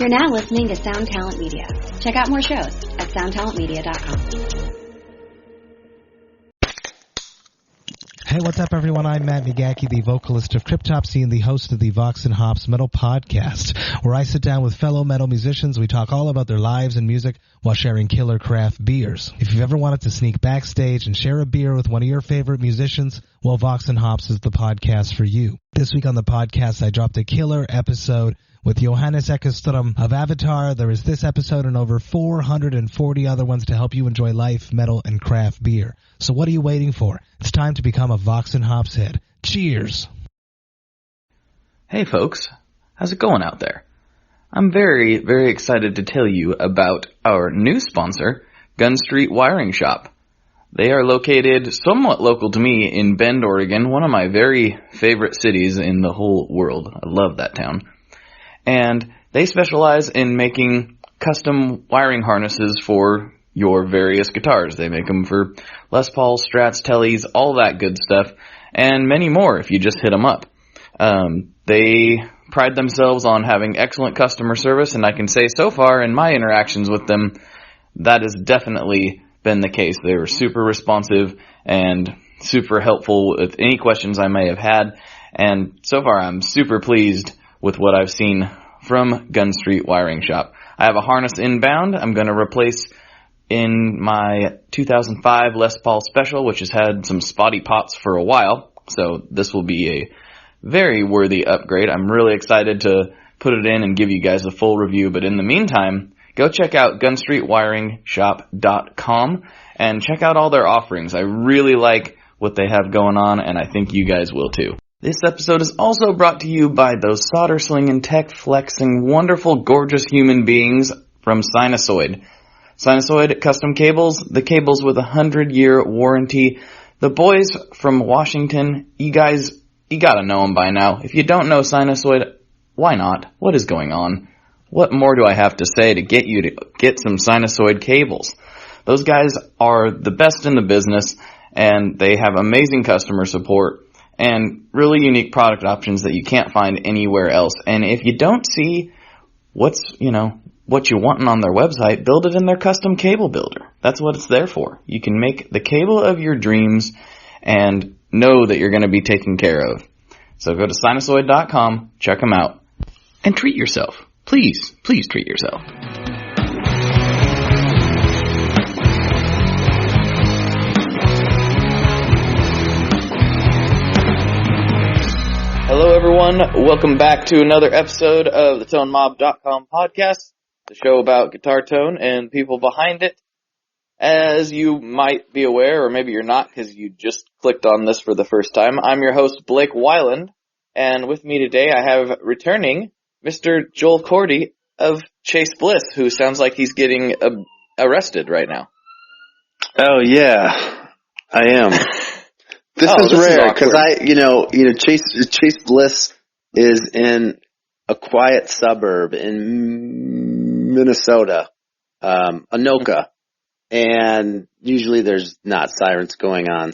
You're now listening to Sound Talent Media. Check out more shows at soundtalentmedia.com. Hey, what's up, everyone? I'm Matt Nagacki, the vocalist of Cryptopsy and the host of the Vox and Hops Metal Podcast, where I sit down with fellow metal musicians. We talk all about their lives and music while sharing killer craft beers. If you've ever wanted to sneak backstage and share a beer with one of your favorite musicians, well, Vox and Hops is the podcast for you. This week on the podcast, I dropped a killer episode with Johannes Ekström of Avatar. There is this episode and over 440 other ones to help you enjoy life, metal, and craft beer. So what are you waiting for? It's time to become a Vox and Hops head. Cheers! Hey folks, how's it going out there? I'm very, very excited to tell you about our new sponsor, Gun Street Wiring Shop. They are located somewhat local to me in Bend, Oregon, one of my very favorite cities in the whole world. I love that town. And they specialize in making custom wiring harnesses for your various guitars. They make them for Les Paul, Strats, Tellys, all that good stuff, and many more if you just hit them up. They pride themselves on having excellent customer service, and I can say so far in my interactions with them, that has definitely been the case. They were super responsive and super helpful with any questions I may have had, and so far I'm super pleased with what I've seen from Gun Street Wiring Shop. I have a harness inbound I'm going to replace in my 2005 Les Paul Special, which has had some spotty pots for a while, so this will be a very worthy upgrade. I'm really excited to put it in and give you guys a full review, but in the meantime, go check out gunstreetwiringshop.com and check out all their offerings. I really like what they have going on, and I think you guys will too. This episode is also brought to you by those solder-slinging, tech-flexing, wonderful, gorgeous human beings from Sinusoid. Sinusoid Custom Cables, the cables with a 100-year warranty. The boys from Washington, you guys, you gotta know them by now. If you don't know Sinusoid, why not? What is going on? What more do I have to say to get you to get some Sinusoid cables? Those guys are the best in the business, and they have amazing customer support and really unique product options that you can't find anywhere else. And if you don't see what you want on their website, build it in their custom cable builder. That's what it's there for. You can make the cable of your dreams and know that you're going to be taken care of. So go to sinusoid.com, check them out, and treat yourself. Please, please treat yourself. Hello everyone, welcome back to another episode of the ToneMob.com podcast, the show about guitar tone and people behind it. As you might be aware, or maybe you're not because you just clicked on this for the first time, I'm your host Blake Weiland, and with me today I have returning Mr. Joel Korte of Chase Bliss, who sounds like he's getting arrested right now. Oh yeah, I am. This is rare because Chase Bliss is in a quiet suburb in Minnesota, Anoka, and usually there's not sirens going on.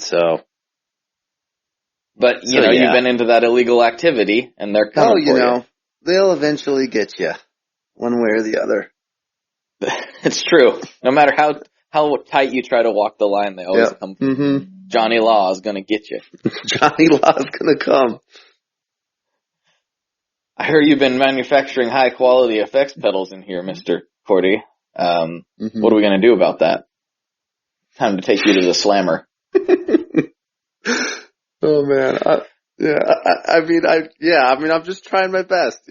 But you've been into that illegal activity, and they're coming for you. They'll eventually get you, one way or the other. It's true. No matter how tight you try to walk the line, they always come. Mm-hmm. Johnny Law is going to get you. Johnny Law is going to come. I heard you've been manufacturing high-quality effects pedals in here, Mr. Korte. What are we going to do about that? Time to take you to the slammer. Oh, man. I'm just trying my best,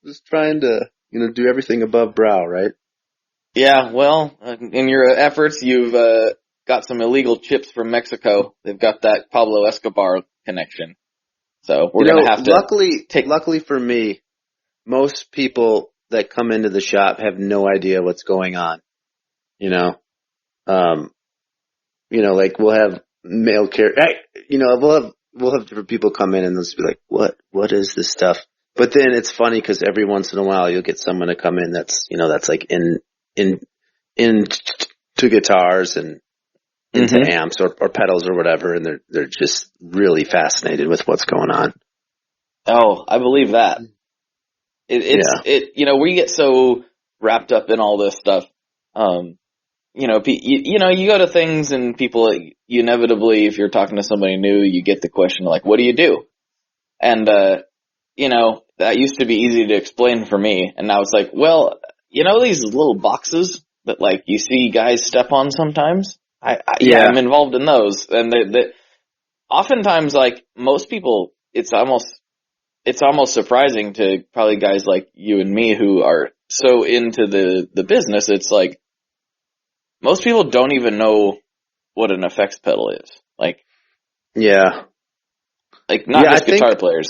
Just trying to, do everything above brow, right? Yeah, well, in your efforts, you've got some illegal chips from Mexico. They've got that Pablo Escobar connection. So we're going to have to Luckily for me, most people that come into the shop have no idea what's going on. Like we'll have mail carrier, we'll have different people come in and they'll just be like, what is this stuff? But then it's funny because every once in a while you'll get someone to come in that's like into guitars and into amps or pedals or whatever, and they're just really fascinated with what's going on. Oh, I believe that. We get so wrapped up in all this stuff. You go to things and people, you inevitably, if you're talking to somebody new, you get the question like, what do you do? And, that used to be easy to explain for me. And now it's like, well, these little boxes that like you see guys step on sometimes? I'm involved in those. And oftentimes, like most people, it's almost surprising to probably guys like you and me who are so into the business. It's like, most people don't even know what an effects pedal is. Like, yeah. Like, not just guitar players,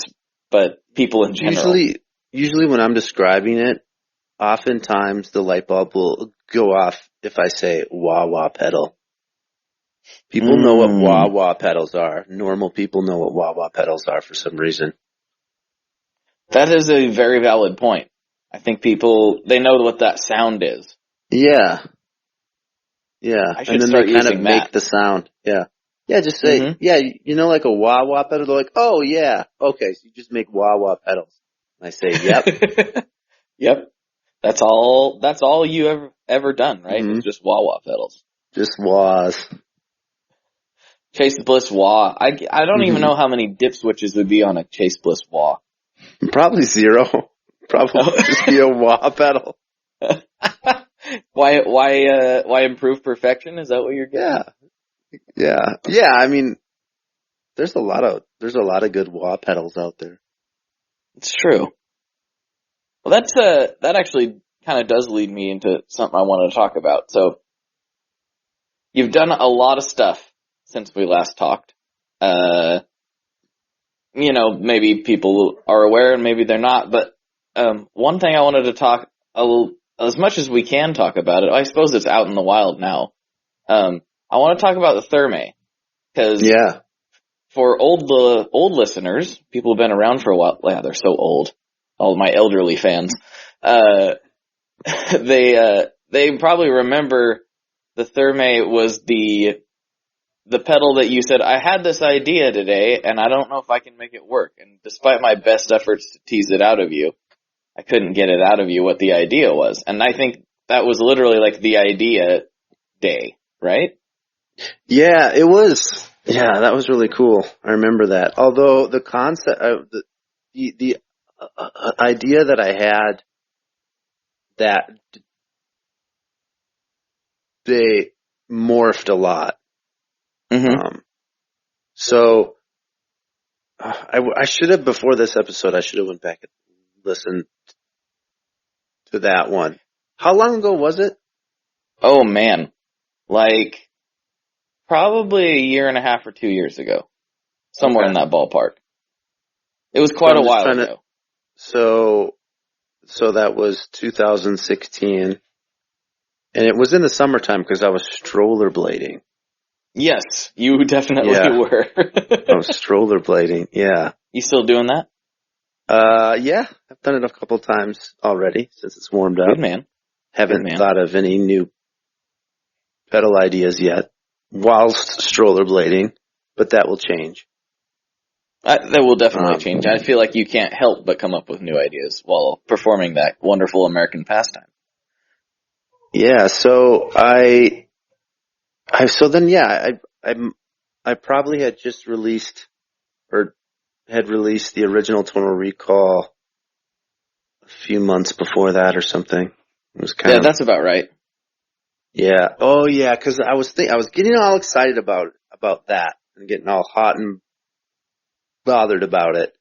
but people in general. Usually when I'm describing it, oftentimes the light bulb will go off if I say wah-wah pedal. People know what wah-wah pedals are. Normal people know what wah-wah pedals are for some reason. That is a very valid point. I think they know what that sound is. Yeah. Yeah. I should start using that. Make the sound. Yeah. Yeah, just say, like a wah-wah pedal. They're like, oh yeah. Okay, so you just make wah-wah pedals. And I say, yep. Yep. That's all you ever done, right? Mm-hmm. It's just wah-wah pedals. Just wahs. Chase Bliss wah. I don't even know how many dip switches would be on a Chase Bliss wah. Probably 0. Probably just be a wah pedal. Why improve perfection? Is that what you're getting? Yeah. I mean, there's a lot of good wah pedals out there. It's true. Well, that actually kind of does lead me into something I wanted to talk about. So, you've done a lot of stuff since we last talked. Maybe people are aware and maybe they're not, but one thing I wanted to talk as much as we can talk about it, I suppose it's out in the wild now. I want to talk about the Thermae, because for old listeners, people who've been around for a while, they're so old, all my elderly fans, they probably remember the Thermae was the pedal that you said, I had this idea today, and I don't know if I can make it work. And despite my best efforts to tease it out of you, I couldn't get it out of you what the idea was. And I think that was literally like the idea day, right? Yeah, it was. Yeah, that was really cool. I remember that. Although the concept, the idea that I had that they morphed a lot. Mm-hmm. So I should have, before this episode, I should have went back and listened to that one. How long ago was it? Oh man, like probably 1.5 or 2 years ago, somewhere in that ballpark. It was quite a while ago. So that was 2016, and it was in the summertime because I was strollerblading. Yes, you definitely were. I was strollerblading, yeah. You still doing that? Yeah, I've done it a couple times already since it's warmed up. Good man. Haven't thought of any new pedal ideas yet whilst strollerblading, but that will change. That will definitely change. I feel like you can't help but come up with new ideas while performing that wonderful American pastime. Yeah, so I probably had just released or had released the original Total Recall a few months before that or something. It was that's about right. Yeah. Oh yeah, cuz I was getting all excited about that and getting all hot and bothered about it.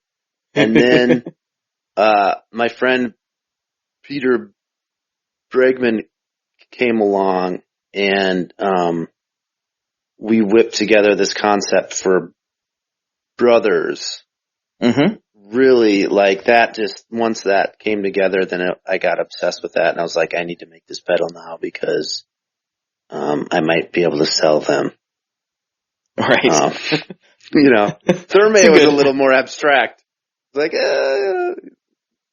And then my friend Peter Bregman came along and we whipped together this concept for Brothers. Mm-hmm. Really, like that, just once that came together, then I got obsessed with that, and I was like, I need to make this pedal now because I might be able to sell them. Right. Thermae was a little more abstract. Like,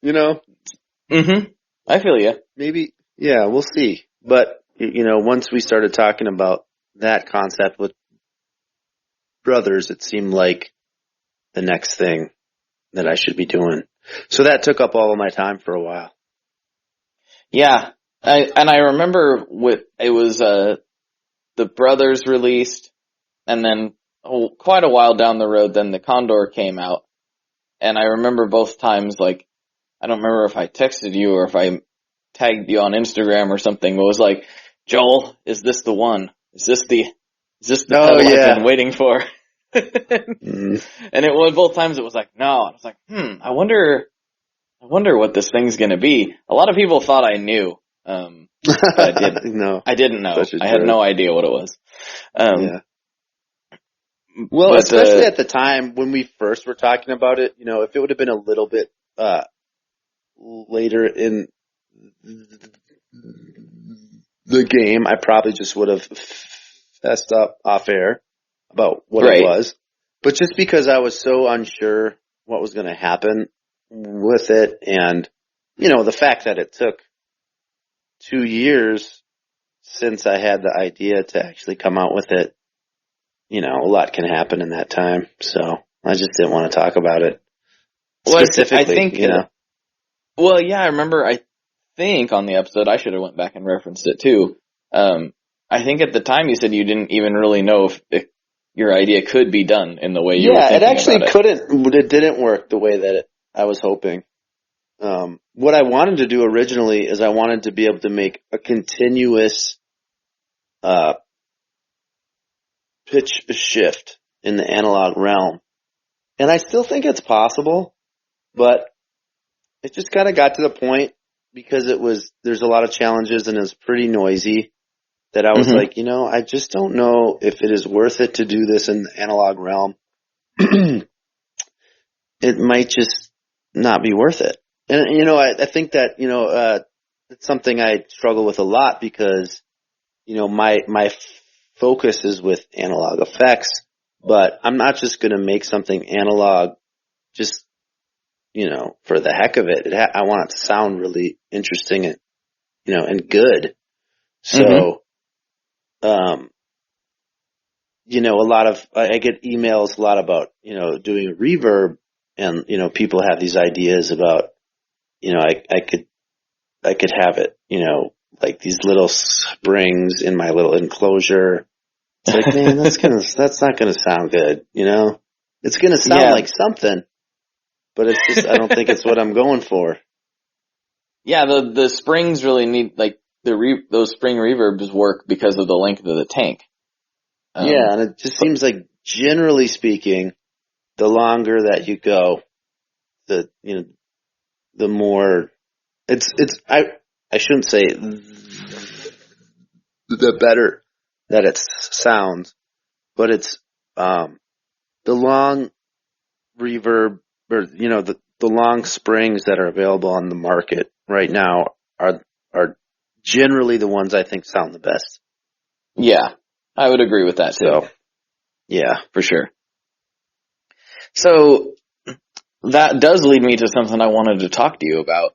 Mm-hmm. I feel you. Maybe, yeah, we'll see. But, once we started talking about that concept with Brothers, it seemed like the next thing that I should be doing. So that took up all of my time for a while. Yeah. I remember it was, the Brothers released, and then quite a while down the road, then the Condor came out. And I remember both times, like, I don't remember if I texted you or if I tagged you on Instagram or something, but it was like, Joel, is this the one? Is this the pedal I've been waiting for? And it was both times it was like, no. I was like, I wonder what this thing's gonna be. A lot of people thought I knew. But I didn't. No. I didn't know. I had no idea what it was. Yeah. Well, especially at the time when we first were talking about it, you know, if it would have been a little bit, later in the game, I probably just would have fessed up off air about what it was. But just because I was so unsure what was going to happen with it, and, you know, the fact that it took 2 years since I had the idea to actually come out with it, you know, a lot can happen in that time. So I just didn't want to talk about it specifically, I think, you know. Well, yeah, I remember, I think on the episode, I should have went back and referenced it too. I think at the time you said you didn't even really know if your idea could be done in the way you were thinking about it. Yeah, it actually couldn't, it didn't work the way that I was hoping. What I wanted to do originally is I wanted to be able to make a continuous, pitch shift in the analog realm. And I still think it's possible, but it just kind of got to the point because there's a lot of challenges and it's pretty noisy that I was like, you know, I just don't know if it is worth it to do this in the analog realm. It might just not be worth it. And, you know, I think that, you know, it's something I struggle with a lot because, you know, my focus is with analog effects, but I'm not just going to make something analog just, you know, for the heck of it. I want it to sound really interesting and, you know, and good. So, you know, I get emails a lot about, you know, doing reverb, and, you know, people have these ideas about, you know, I could have it, you know, like these little springs in my little enclosure. It's like, man, that's not gonna sound good, you know? It's gonna sound like something, but it's just, I don't think it's what I'm going for. Yeah, the springs really need, like, those spring reverbs work because of the length of the tank. Yeah, and it just seems like, generally speaking, the longer that you go, the more I shouldn't say the better that it sounds, but it's the long reverb, or, you know, the long springs that are available on the market right now are generally the ones I think sound the best. Yeah, I would agree with that too. So, yeah, for sure. So that does lead me to something I wanted to talk to you about.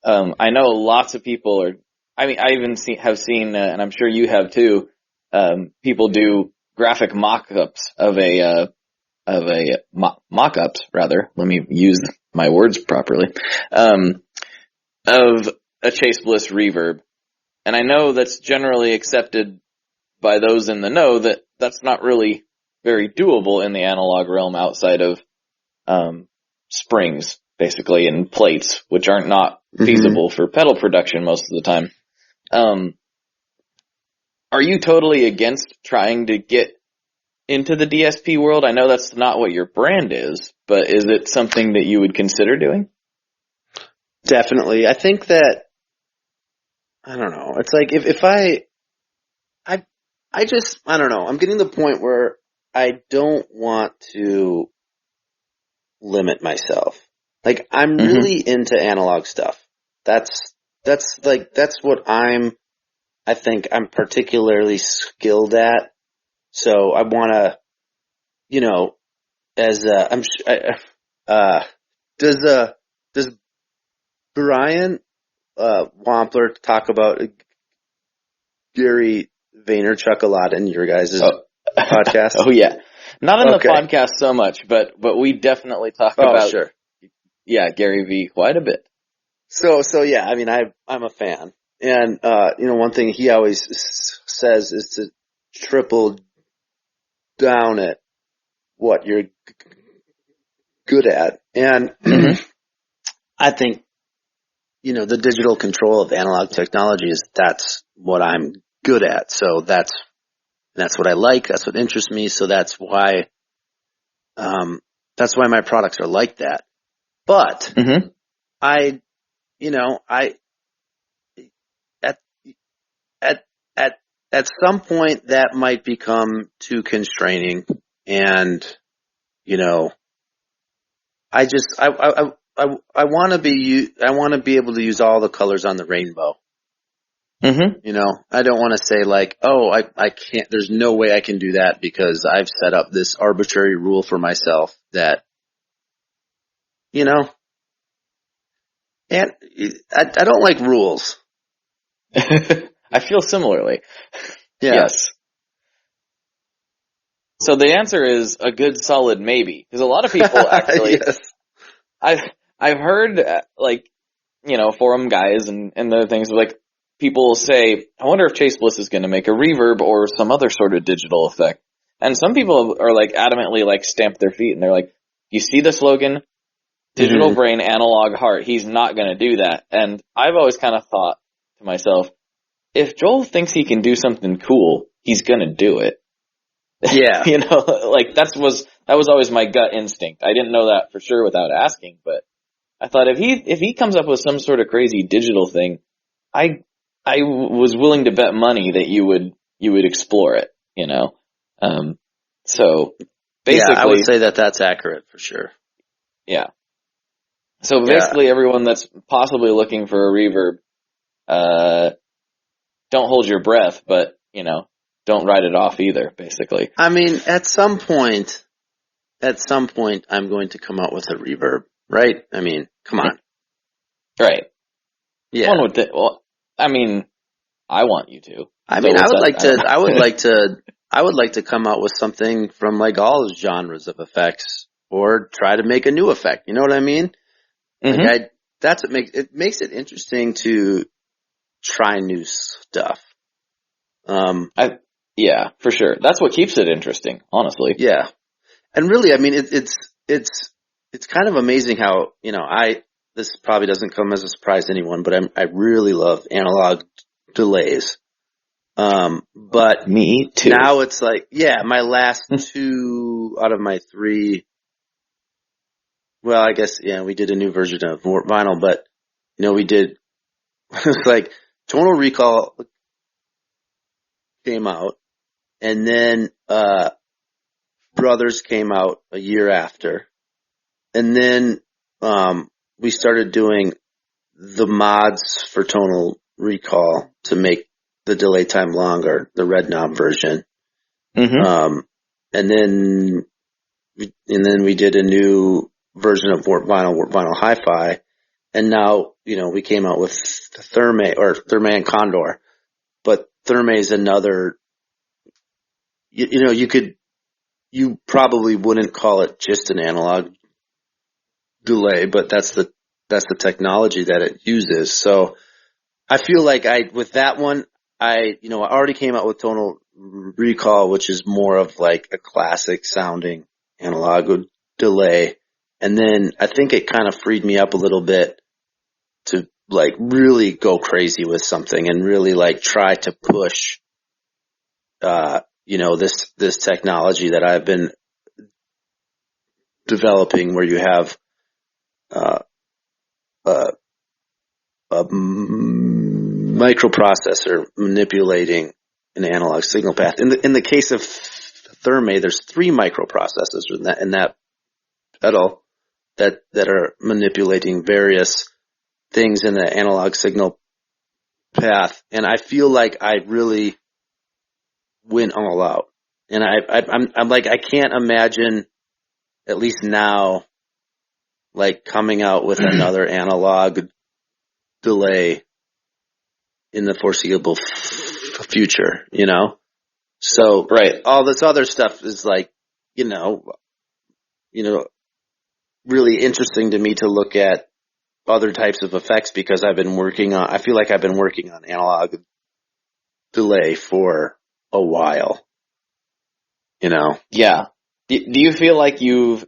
I know lots of people I even have seen, and I'm sure you have too, people do graphic mock-ups of mock-ups, rather. Let me use my words properly. Of a Chase Bliss reverb. And I know that's generally accepted by those in the know that that's not really very doable in the analog realm outside of, springs, basically, and plates, which aren't not feasible for pedal production most of the time. Are you totally against trying to get into the DSP world? I know that's not what your brand is, but is it something that you would consider doing? Definitely. I think that, I don't know. It's like if I don't know. I'm getting to the point where I don't want to limit myself. Like, I'm really into analog stuff. That's what I think I'm particularly skilled at. So I want to, you know, does Brian Wampler talk about Gary Vaynerchuk a lot in your guys' podcast? Oh yeah. Not in the podcast so much, but we definitely talk about yeah, Gary V quite a bit. So yeah, I mean, I'm a fan. And, one thing he always says is to triple down at what you're good at. And I think, the digital control of analog technology that's what I'm good at. So that's what I like. That's what interests me. So that's why my products are like that. But at some point that might become too constraining, and I want to be able to use all the colors on the rainbow. I don't want to say like, oh, I can't, there's no way I can do that because I've set up this arbitrary rule for myself that, and I don't like rules. I feel similarly. Yeah. Yes. So the answer is a good solid maybe, because a lot of people actually, yes. I've heard forum guys and other things like people say, I wonder if Chase Bliss is going to make a reverb or some other sort of digital effect. And some people are like adamantly like stamp their feet and they're like, you see the slogan, digital brain, analog heart. He's not going to do that. And I've always kind of thought to myself, if Joel thinks he can do something cool, he's going to do it. Yeah. That was always my gut instinct. I didn't know that for sure without asking, but I thought if he comes up with some sort of crazy digital thing, I was willing to bet money that you would explore it, so basically, yeah, I would say that's accurate for sure. Yeah. So basically everyone that's possibly looking for a reverb, don't hold your breath, but, don't write it off either, basically. I mean, at some point, I'm going to come out with a reverb, right? I mean, come on. Right. Yeah. One would I mean, I want you to. I mean, I would like to come out with something from like all genres of effects, or try to make a new effect. You know what I mean? Like that's what makes it interesting to try new stuff. Yeah, for sure. That's what keeps it interesting, honestly. Yeah. And really, I mean, it's kind of amazing how, this probably doesn't come as a surprise to anyone, but I really love analog delays. But me too. Now it's like, my last 2 out of my 3, well, I guess, we did a new version of vinyl, but, we did, it's like Tonal Recall came out, and then, Brothers came out a year after, and then, we started doing the mods for Tonal Recall to make the delay time longer, the red knob version. And then we did a new version of Warp Vinyl Hi-Fi, and now, we came out with Thermae and Condor, but Thermae is another, you probably wouldn't call it just an analog delay, but that's the technology that it uses. So I feel like with that one, I already came out with Tonal Recall, which is more of like a classic sounding analog delay. And then I think it kind of freed me up a little bit to like really go crazy with something and really like try to push, this technology that I've been developing, where you have, a microprocessor manipulating an analog signal path. In the case of Thermae, there's 3 microprocessors in that pedal that are manipulating various things in the analog signal path. And I feel like I really went all out. And I'm like, I can't imagine, at least now, like coming out with another analog delay in the foreseeable future, So, right. All this other stuff is like, really interesting to me to look at other types of effects because I feel like I've been working on analog delay for a while, you know? Yeah. Do you feel like you've,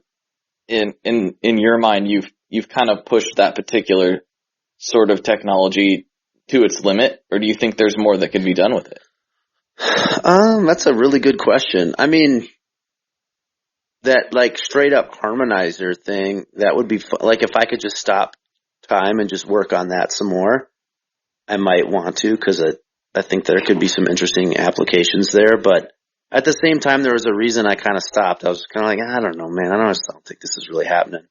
in your mind, you've kind of pushed that particular sort of technology to its limit, or do you think there's more that could be done with it? That's a really good question. I mean, that like straight up harmonizer thing, that would be like if I could just stop time and just work on that some more, I might want to, because I think there could be some interesting applications there. But at the same time, there was a reason I kind of stopped. I was kind of like, I don't know, man. I don't think this is really happening.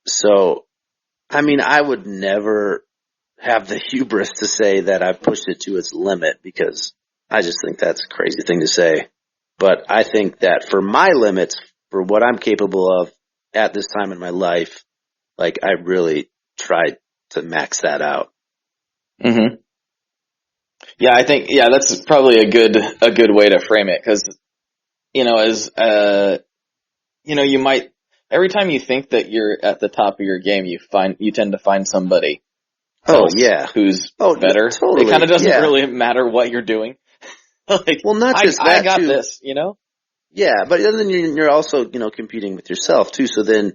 So, I mean, I would never have the hubris to say that I've pushed it to its limit, because I just think that's a crazy thing to say. But I think that for my limits, for what I'm capable of at this time in my life, like I really tried to max that out. Mm-hmm. Yeah, I think, that's probably a good way to frame it, because, as, you might, every time you think that you're at the top of your game, you tend to find somebody else who's better. Totally. It kind of doesn't really matter what you're doing. Like, well, not just that, I got too. this, Yeah, but then you're also, competing with yourself too. So then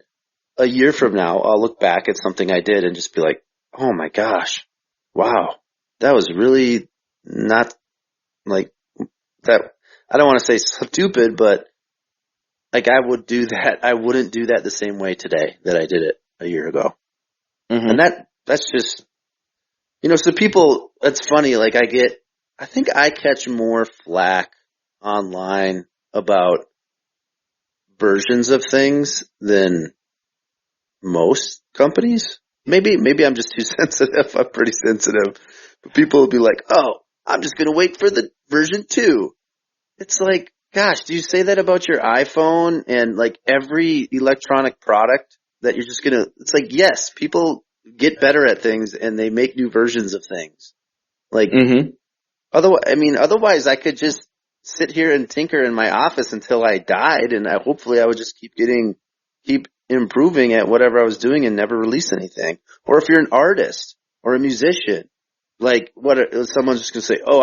a year from now, I'll look back at something I did and just be like, oh my gosh, wow, that was really not like that. I don't want to say stupid, but like I wouldn't do that the same way today that I did it a year ago. Mm-hmm. And that's just, so people, it's funny, like I think I catch more flack online about versions of things than most companies. Maybe I'm just too sensitive. I'm pretty sensitive. But people will be like, oh, I'm just going to wait for the version 2. It's like, gosh, do you say that about your iPhone and like every electronic product that you're just going to, it's like, yes, people get better at things and they make new versions of things. Like, otherwise I could just sit here and tinker in my office until I died, and hopefully I would just keep improving at whatever I was doing and never release anything. Or if you're an artist or a musician, like someone's just gonna say, oh,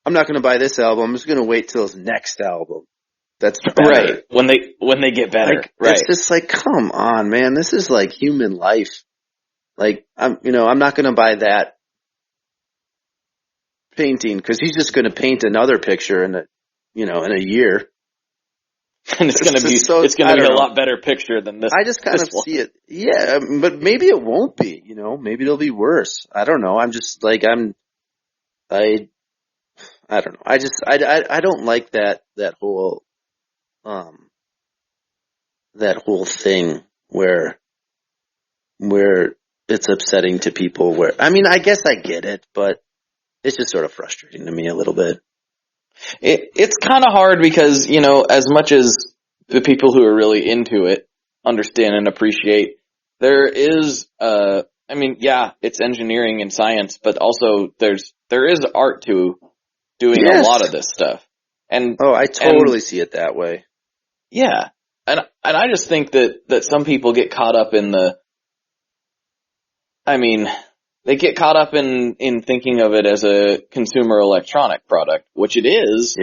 I'm not gonna buy this album, I'm just gonna wait till his next album. That's better. Right. When they get better. Like, right. It's just like, come on, man, this is like human life. Like, I'm not gonna buy that painting because he's just gonna paint another picture in a year. And it's going to be a lot better picture than this. I just kind of see it. Yeah, but maybe it won't be, maybe it'll be worse. I don't know. I'm just like, I don't know. I don't like that whole thing where it's upsetting to people I guess I get it, but it's just sort of frustrating to me a little bit. It's kind of hard because, as much as the people who are really into it understand and appreciate, there is, it's engineering and science, but also there is art to doing a lot of this stuff. And I totally see it that way. Yeah. And I just think that some people get caught up in they get caught up in thinking of it as a consumer electronic product, which it is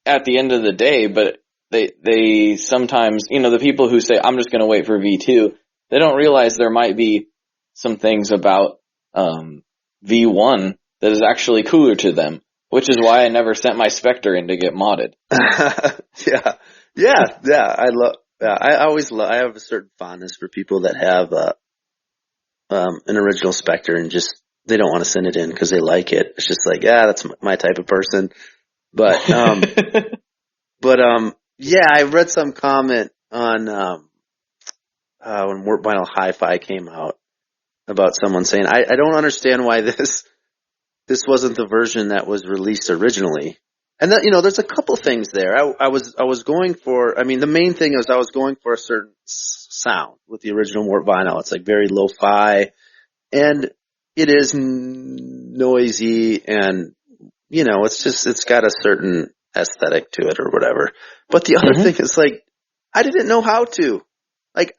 at the end of the day, but they sometimes, the people who say, I'm just going to wait for V2, they don't realize there might be some things about V1 that is actually cooler to them, which is why I never sent my Spectre in to get modded. Yeah. I have a certain fondness for people that have an original Spectre and just they don't want to send it in because they like it. It's just like, that's my type of person. But I read some comment on when Warp Vinyl Hi-Fi came out about someone saying, I don't understand why this wasn't the version that was released originally. And that, there's a couple things there. I was going for, the main thing is I was going for a certain sound with the original Warp Vinyl. It's like very lo-fi, and it is noisy, and it's got a certain aesthetic to it or whatever. But the other thing is like, I didn't know how to. Like,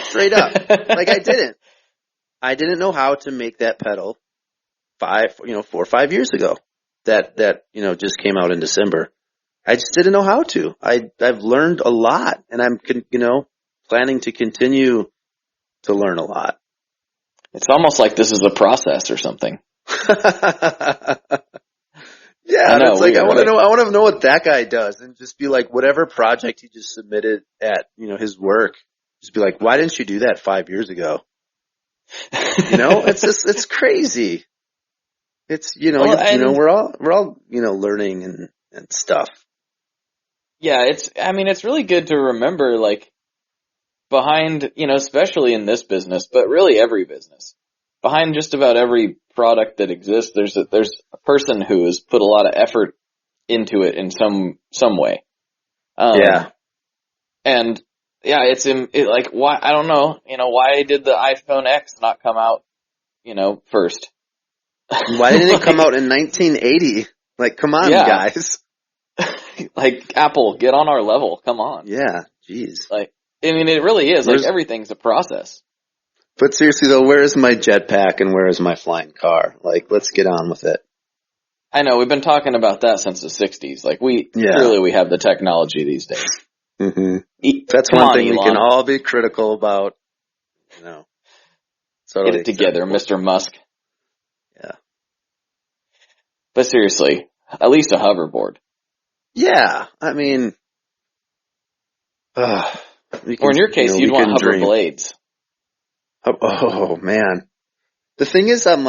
straight up. Like, I didn't. I didn't know how to make that pedal 4 or 5 years ago. That, just came out in December. I just didn't know how to. I've learned a lot, and I'm, planning to continue to learn a lot. It's almost like this is a process or something. Yeah, it's like, I want to know what that guy does, and just be like, whatever project he just submitted at, his work, just be like, why didn't you do that 5 years ago? It's crazy. It's, we're all, learning and stuff. Yeah, it's really good to remember, like, behind, especially in this business, but really every business, behind just about every product that exists, there's a person who has put a lot of effort into it in some way. Yeah. And yeah, like, why, I don't know, why did the iPhone X not come out, first? Why didn't it come out in 1980? Like, come on, guys. Like, Apple, get on our level. Come on. Yeah. Jeez. Like, I mean, it really is. Like, everything's a process. But seriously though, where is my jetpack and where is my flying car? Like, let's get on with it. I know, we've been talking about that since the 60s. Like, clearly we have the technology these days. Mm-hmm. That's one thing Elon. We can all be critical about. Totally get it together, acceptable. Mr. Musk. Yeah. But seriously, at least a hoverboard. Yeah, I mean, or in your case, you'd want hover blades. Oh man, the thing is, I'm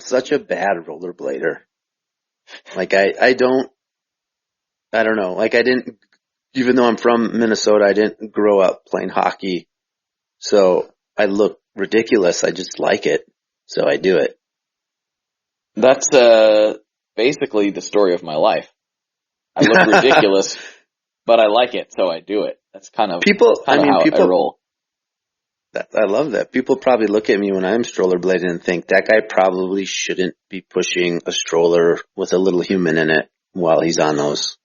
such a bad rollerblader. Like I don't know. Like I didn't, even though I'm from Minnesota, I didn't grow up playing hockey, so I look ridiculous. I just like it, so I do it. That's basically the story of my life. I look ridiculous, but I like it, so I do it. That's kind of how I roll. I love that. People probably look at me when I'm strollerblading and think that guy probably shouldn't be pushing a stroller with a little human in it while he's on those.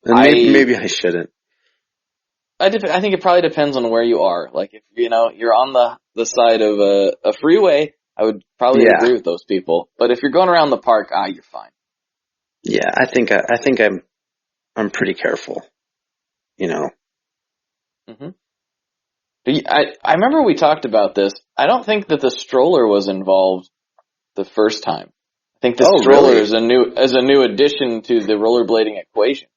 Maybe I shouldn't. I think it probably depends on where you are. Like if you're on the side of a freeway, I would probably agree with those people. But if you're going around the park, you're fine. Yeah, I think I'm pretty careful. Mhm. I remember we talked about this. I don't think that the stroller was involved the first time. I think the stroller is a new addition to the rollerblading equation,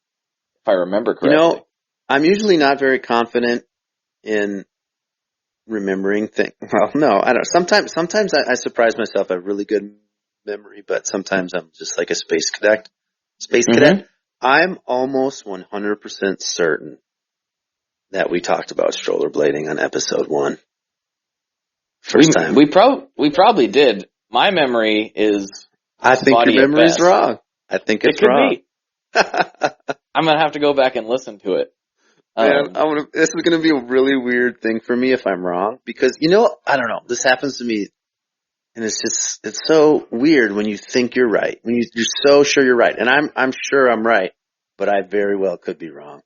if I remember correctly. I'm usually not very confident in remembering things. Well, no, I don't. Sometimes I surprise myself. I have really good memory, but sometimes I'm just like a space cadet. Cadet. I'm almost 100% certain that we talked about strollerblading on episode 1. First time. We probably did. My memory is I think your memory's wrong. I think it's wrong. I'm going to have to go back and listen to it. Man, this is going to be a really weird thing for me if I'm wrong, because, I don't know, this happens to me, and it's so weird when you think you're right, when you're so sure you're right, and I'm sure I'm right, but I very well could be wrong.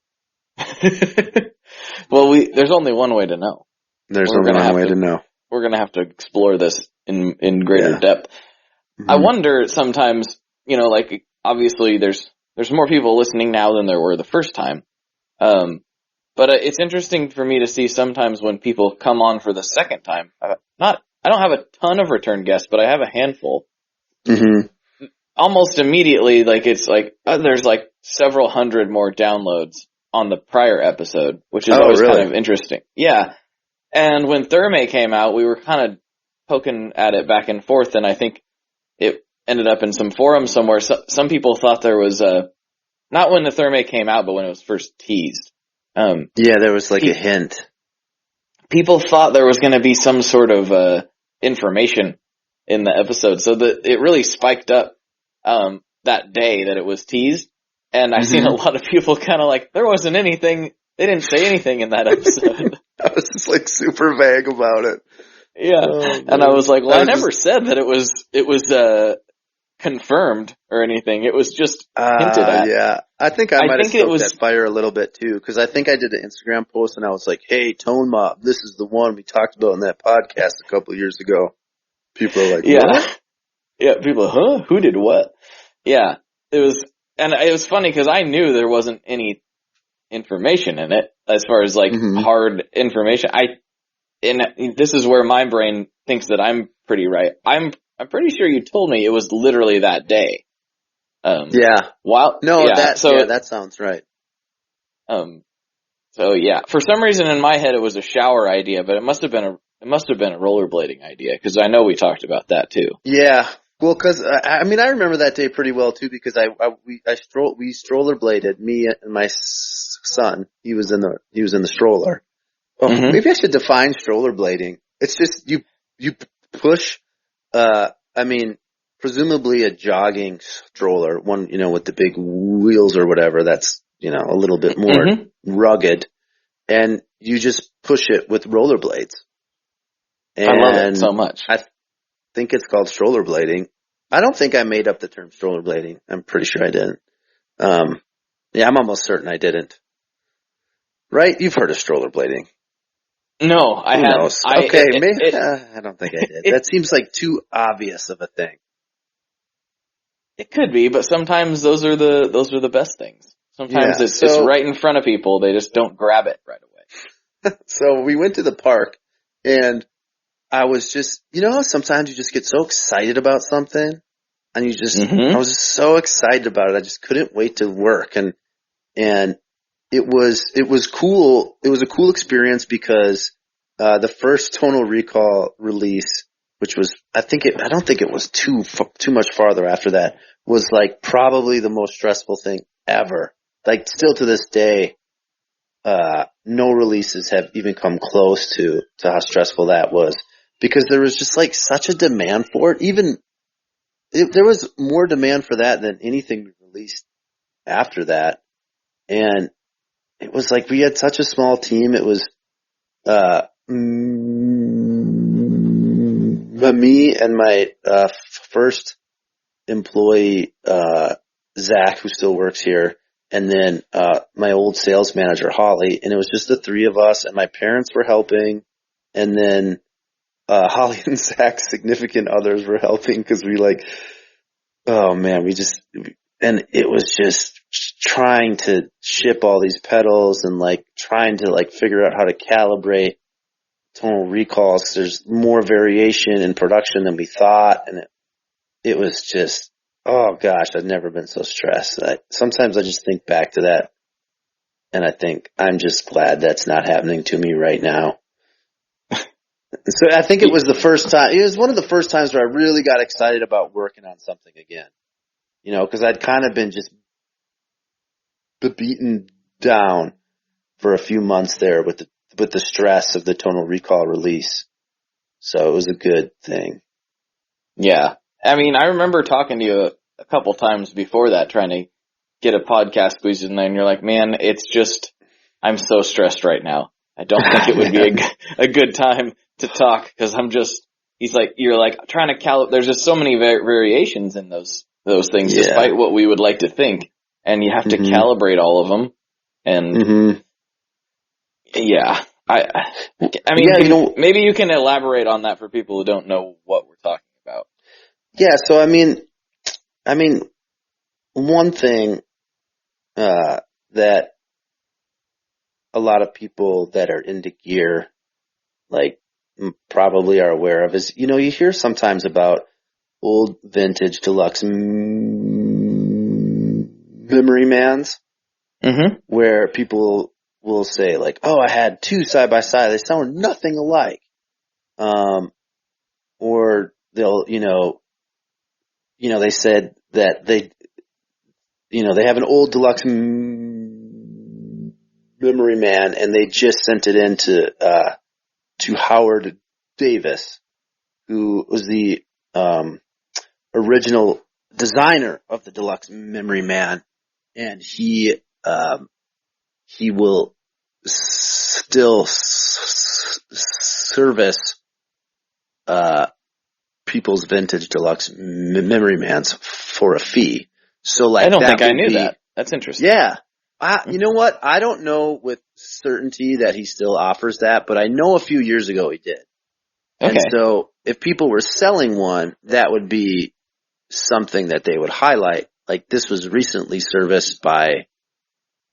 Well, there's only one way to know. There's only one way to know. We're going to have to explore this in greater depth. Mm-hmm. I wonder sometimes, like, obviously there's more people listening now than there were the first time. But it's interesting for me to see sometimes when people come on for the second time. I don't have a ton of return guests, but I have a handful. Mm-hmm. Almost immediately, there's several hundred more downloads on the prior episode, which is always kind of interesting. Yeah. And when Thermae came out, we were kind of poking at it back and forth, and I think it ended up in some forum somewhere. Some people thought there was not when the Thermae came out, but when it was first teased. There was a hint. People thought there was going to be some sort of information in the episode, so that it really spiked up that day that it was teased. And I've seen a lot of people kind of there wasn't anything. They didn't say anything in that episode. I was just super vague about it. Yeah, and I was like, well, I never said that it was confirmed or anything. It was just hinted at. Yeah. I think I might have think it stoked was- that fire a little bit too, because I think I did an Instagram post and I was like, hey, Tone Mob, this is the one we talked about in that podcast a couple of years ago. People are like, Yeah. what? Yeah, people, huh? Who did what? Yeah, it was funny because I knew there wasn't any information in it as far as like Mhm. hard information. And this is where my brain thinks that I'm pretty right. I'm pretty sure you told me it was literally that day. Yeah. While No, yeah, that sounds right. So yeah, for some reason in my head it was a shower idea, but it must have been a rollerblading idea because I know we talked about that too. Yeah. Well, cause, I remember that day pretty well too because we strollerbladed, me and my son. He was in the stroller. Oh, Mhm. maybe I should define strollerblading. It's just, you push, presumably a jogging stroller, one, with the big wheels or whatever that's, a little bit more Mhm. rugged, and you just push it with rollerblades. And I love it so much. I think it's called strollerblading. I don't think I made up the term strollerblading. I'm pretty sure I didn't. Yeah, I'm almost certain I didn't. Right? You've heard of strollerblading. No, I Who haven't. knows? Okay, maybe. I don't think I did. That seems like too obvious of a thing. It could be, but sometimes those are the best things. Sometimes Yeah, it's right in front of people. They just don't grab it right away. So we went to the park, and I was just, how sometimes you just get so excited about something, and you just, Mhm. I was just so excited about it. I just couldn't wait to work, and it was cool. It was a cool experience because the first Tonal Recall release, which was, I don't think it was too much farther after that, was like probably the most stressful thing ever. Like still to this day, no releases have even come close to how stressful that was because there was just like such a demand for it. There was more demand for that than anything we released after that. And it was like we had such a small team. It was me and my first employee, Zach, who still works here, and then my old sales manager, Holly, and it was just the three of us, and my parents were helping, and then Holly and Zach's significant others were helping because and it was just trying to ship all these pedals and like trying to like figure out how to calibrate tonal recalls 'cause there's more variation in production than we thought, and it was just, oh gosh, I've never been so stressed. Sometimes I just think back to that and I think I'm just glad that's not happening to me right now. So I think it was one of the first times where I really got excited about working on something again. Cause I'd kind of been just beaten down for a few months there with the stress of the Tonal Recall release. So it was a good thing. Yeah. I remember talking to you a couple times before that, trying to get a podcast squeezed in there, and you're like, man, it's just, I'm so stressed right now. I don't think it would be a good time to talk, because you're like trying to calibrate. There's just so many variations in those things, despite what we would like to think, and you have to calibrate all of them. And yeah, maybe you can elaborate on that for people who don't know what we're talking about. Yeah, so one thing that a lot of people that are into gear probably are aware of is, you hear sometimes about old vintage deluxe memory mans, where people will say like, oh, I had two side by side, they sound nothing alike. Or they'll, they said that they have an old deluxe memory man and they just sent it in to Howard Davis, who was the original designer of the deluxe memory man, and he will still service people's vintage deluxe memory mans for a fee. So like, I don't think I knew that. That's interesting. Yeah. You know what? I don't know with certainty that he still offers that, but I know a few years ago he did. Okay. And so if people were selling one, that would be something that they would highlight. Like this was recently serviced by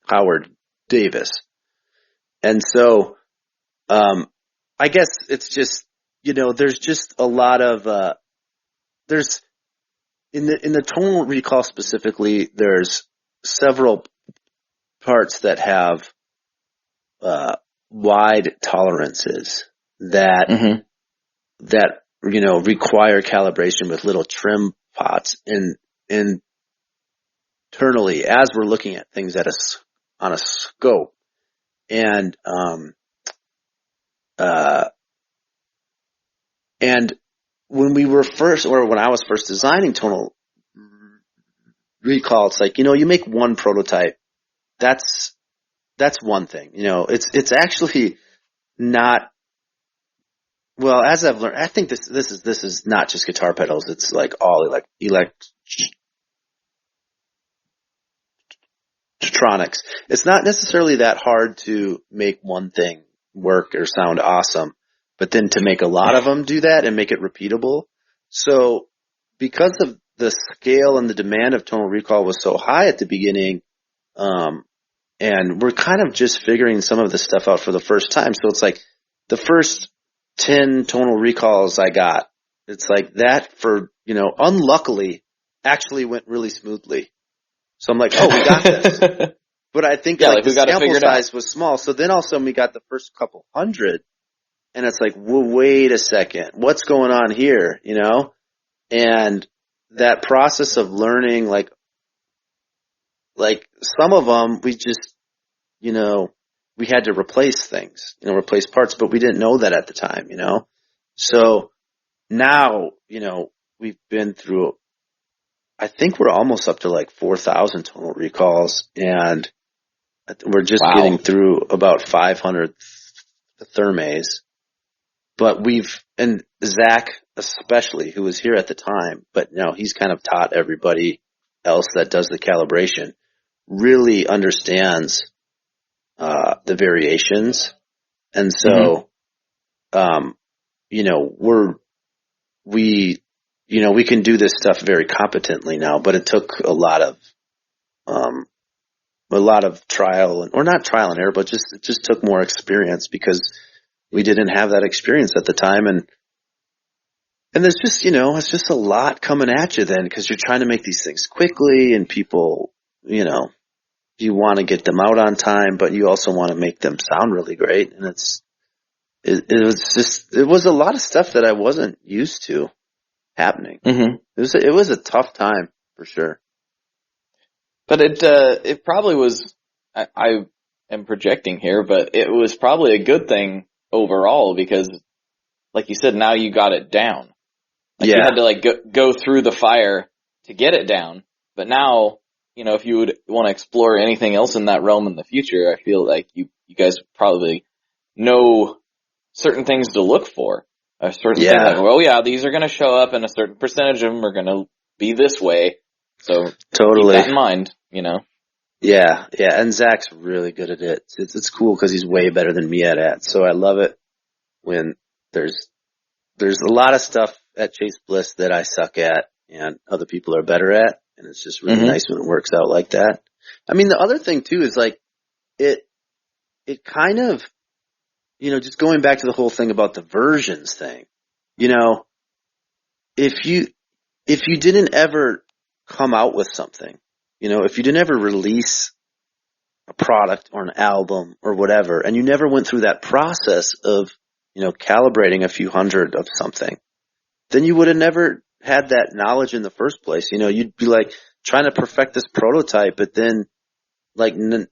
Howard Davis. And so, I guess it's just, there's just a lot of, there's, in the tonal recall specifically, there's several parts that have, wide tolerances that, that, require calibration with little trim pots internally as we're looking at things on a scope. And when I was first designing tonal recall, it's like, you make one prototype. That's one thing, it's actually not, well, as I've learned, I think this is not just guitar pedals. It's like all electronics. It's not necessarily that hard to make one thing work or sound awesome, but then to make a lot of them do that and make it repeatable. So because of the scale and the demand of tonal recall was so high at the beginning, and we're kind of just figuring some of this stuff out for the first time. So it's like the first 10 tonal recalls I got, it's like that for, unluckily actually went really smoothly. So I'm like, oh, we got this. But I think the sample size was small. So then all of a sudden we got the first couple hundred and it's like, well, wait a second, what's going on here? And that process of learning, like some of them we just, we had to replace things, replace parts, but we didn't know that at the time, So now, we've been through, I think we're almost up to like 4,000 tonal recalls, and we're just getting through about 500 Thermaes. But and Zach especially, who was here at the time, but he's kind of taught everybody else that does the calibration, really understands the variations. And so, we can do this stuff very competently now, but it took a lot of trial or not trial and error, but it just took more experience because we didn't have that experience at the time. And there's just, it's just a lot coming at you then because you're trying to make these things quickly and people, you want to get them out on time, but you also want to make them sound really great. And it was a lot of stuff that I wasn't used to happening. It was a tough time for sure. But it probably was, I am projecting here, but it was probably a good thing overall because like you said, now you got it down. You had to go through the fire to get it down. But now, if you would want to explore anything else in that realm in the future, I feel like you guys probably know certain things to look for. A certain thing like, these are going to show up and a certain percentage of them are going to be this way. So totally keep that in mind, Yeah. And Zach's really good at it. It's cool because he's way better than me at it. So I love it when there's a lot of stuff at Chase Bliss that I suck at and other people are better at. And it's just really nice when it works out like that. I mean, the other thing too is like it kind of, just going back to the whole thing about the versions thing, if you didn't ever come out with something, if you didn't ever release a product or an album or whatever, and you never went through that process of, calibrating a few hundred of something, then you would have never had that knowledge in the first place. You'd be like trying to perfect this prototype, but then like never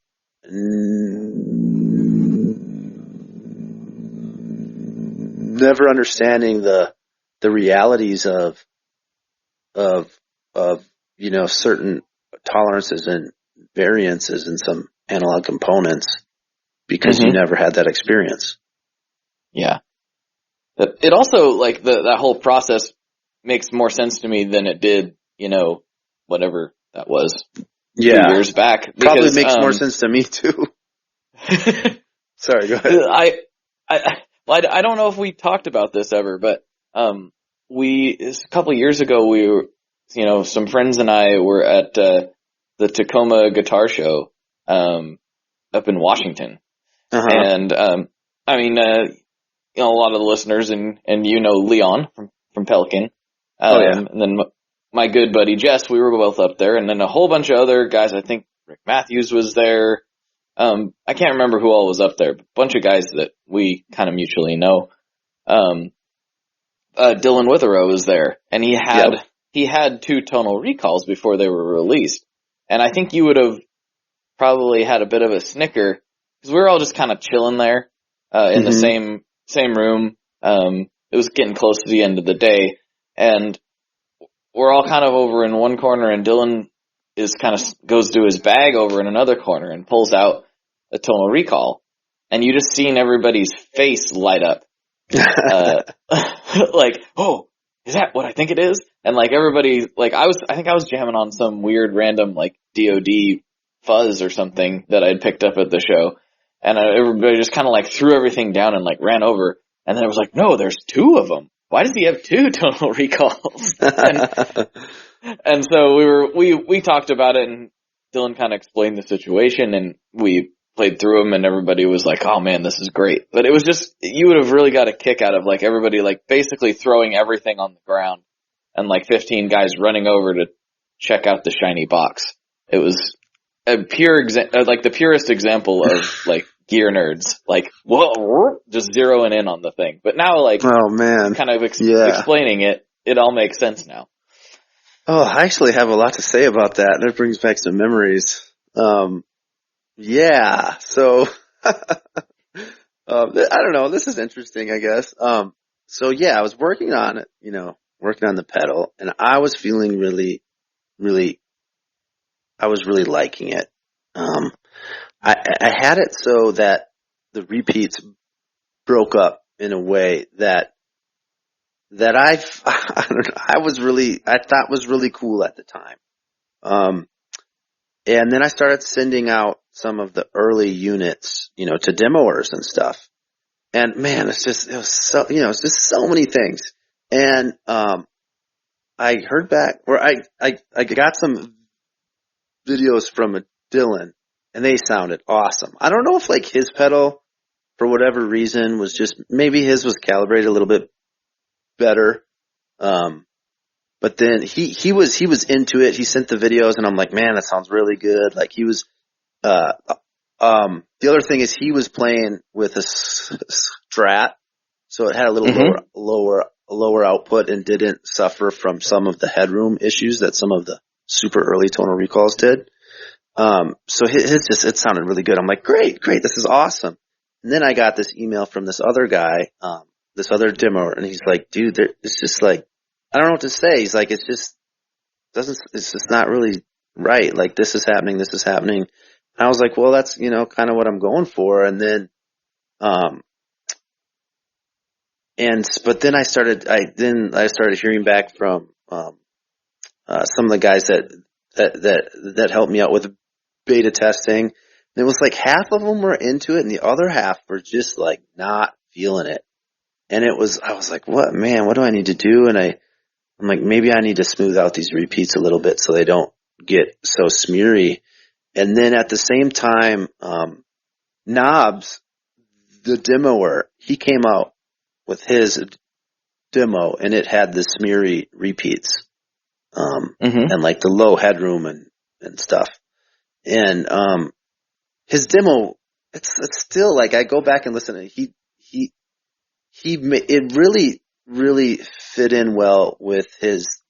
understanding the realities of certain tolerances and variances in some analog components because you never had that experience. Yeah. But it also, like, that whole process makes more sense to me than it did, whatever that was. Yeah. 2 years back. Probably Because, makes more sense to me too. Sorry, go ahead. I don't know if we talked about this ever, but a couple of years ago, we were, some friends and I were at the Tacoma Guitar Show up in Washington, and a lot of the listeners and Leon from Pelican, and then my good buddy Jess, we were both up there, and then a whole bunch of other guys. I think Rick Matthews was there. I can't remember who all was up there, but a bunch of guys that we kind of mutually know. Dylan Witherow was there, and he had 2 tonal recalls before they were released. And I think you would have probably had a bit of a snicker, because we were all just kind of chilling there, in the same room. It was getting close to the end of the day, and we're all kind of over in one corner, and Dylan goes to his bag over in another corner and pulls out a tonal recall, and you just seen everybody's face light up. Like, oh, is that what I think it is? And like everybody, like I think I was jamming on some weird random like DOD fuzz or something that I'd picked up at the show, and everybody just kind of like threw everything down and like ran over, and then it was like, no, there's 2 of them. Why does he have 2 tonal recalls? And so we talked about it, and Dylan kind of explained the situation, and we played through them, and everybody was like, oh man, this is great. But it was just, you would have really got a kick out of like everybody like basically throwing everything on the ground and like 15 guys running over to check out the shiny box. It was a like the purest example of like gear nerds, like, whoa, just zeroing in on the thing. But now like, oh man, kind of explaining it all makes sense now. Oh, I actually have a lot to say about that. That brings back some memories. Yeah, so, I don't know, this is interesting, I guess. So yeah, I was working on it, working on the pedal, and I was feeling really liking it. I had it so that the repeats broke up in a way that I thought was really cool at the time. And then I started sending out some of the early units, to demoers and stuff. And man, it's just so many things. And, I heard back, or I got some videos from Dylan, and they sounded awesome. I don't know if like his pedal, for whatever reason, was just, maybe his was calibrated a little bit better. But then he was into it. He sent the videos, and I'm like, man, that sounds really good. Like he was, the other thing is he was playing with a Strat, so it had a little lower output and didn't suffer from some of the headroom issues that some of the super early tonal recalls did. So it sounded really good. I'm like, great, this is awesome. And then I got this email from this other guy, this other demoer, and he's like, dude, it's just like, I don't know what to say. He's like, it's just not really right. Like this is happening. And I was like, well, that's, kind of what I'm going for. And then, but then I started hearing back from, some of the guys that helped me out with beta testing. And it was like half of them were into it and the other half were just like not feeling it. And I was like, what do I need to do? And I'm like, maybe I need to smooth out these repeats a little bit so they don't get so smeary. And then at the same time, Knobs, the demoer, he came out with his demo and it had the smeary repeats, and like the low headroom and stuff. And, his demo, it's still like, I go back and listen to it. It really fit in well with his,